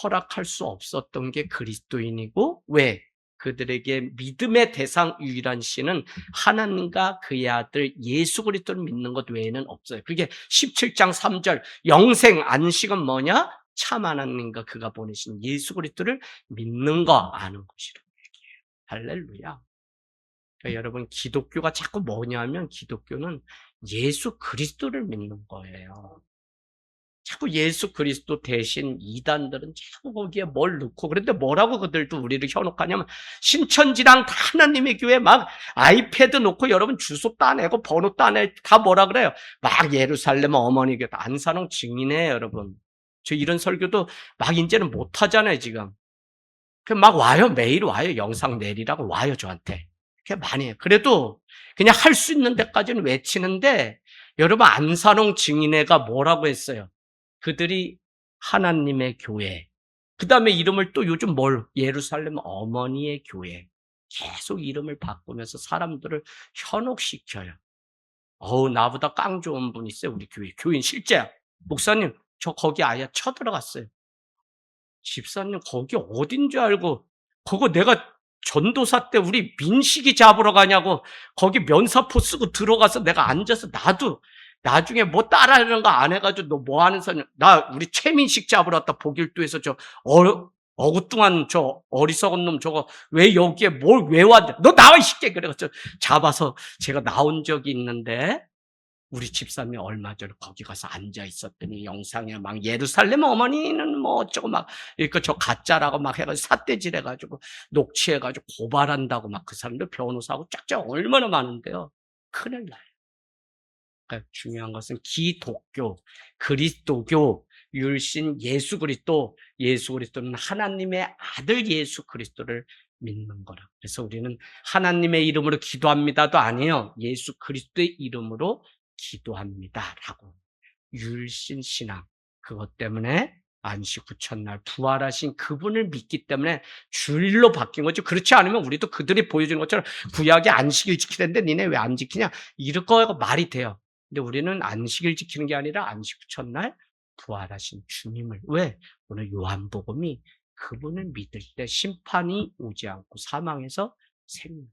허락할 수 없었던 게 그리스도인이고 왜? 그들에게 믿음의 대상 유일한 신은 하나님과 그의 아들 예수 그리스도를 믿는 것 외에는 없어요. 그게 17장 3절 영생 안식은 뭐냐? 참 하나님과 그가 보내신 예수 그리스도를 믿는 거 아는 것이라는 얘기예요. 할렐루야. 그러니까 여러분 기독교가 자꾸 뭐냐면 기독교는 예수 그리스도를 믿는 거예요. 자꾸 예수 그리스도 대신 이단들은 자꾸 거기에 뭘 넣고 그런데 뭐라고 그들도 우리를 현혹하냐면 신천지랑 다 하나님의 교회 막 아이패드 놓고 여러분 주소 따내고 번호 따내 다 뭐라 그래요? 막 예루살렘 어머니 교회 안산홍 증인해 여러분. 저 이런 설교도 막 이제는 못 하잖아요 지금. 그 막 와요 매일 와요 영상 내리라고 와요 저한테. 그게 많이 해요. 그래도 그냥 할 수 있는 데까지는 외치는데 여러분 안산홍 증인회가 뭐라고 했어요? 그들이 하나님의 교회. 그 다음에 이름을 또 요즘 예루살렘 어머니의 교회. 계속 이름을 바꾸면서 사람들을 현혹시켜요. 나보다 깡 좋은 분 있어요. 우리 교인 실제야. 목사님, 저 거기 아예 쳐들어갔어요. 집사님, 거기 어딘 줄 알고, 그거 내가 전도사 때 우리 민식이 잡으러 가냐고, 거기 면사포 쓰고 들어가서 내가 앉아서 나도 나중에 뭐 따라하는 거 안 해가지고 너 뭐 하는 사람, 우리 최민식 잡으러 왔다 보길도에서 어구뚱한 저 어리석은 놈 저거 왜 여기에 왜 왔냐? 너 나와, 이 새끼! 그래가지고 잡아서 제가 나온 적이 있는데, 우리 집사람이 얼마 전에 거기 가서 앉아 있었더니 영상에 막 예루살렘 어머니는 뭐 어쩌고 막 이렇게 저 가짜라고 막 해가지고 삿대질 해가지고 녹취해가지고 고발한다고 막 그 사람들 변호사하고 짝짝 얼마나 많은데요. 큰일 나요. 그러니까 중요한 것은 기독교, 그리스도교, 율신 예수 그리스도, 예수 그리스도는 하나님의 아들 예수 그리스도를 믿는 거라. 그래서 우리는 하나님의 이름으로 기도합니다도 아니에요. 예수 그리스도의 이름으로 기도합니다라고. 율신 신앙. 그것 때문에 안식 후 첫날 부활하신 그분을 믿기 때문에 주일로 바뀐 거죠. 그렇지 않으면 우리도 그들이 보여주는 것처럼 구약의 안식일 지키는데 니네 왜 안 지키냐? 이럴 거가 말이 돼요. 근데 우리는 안식일 지키는 게 아니라 안식 후 첫날 부활하신 주님을. 왜? 오늘 요한복음이 그분을 믿을 때 심판이 오지 않고 사망에서 생명.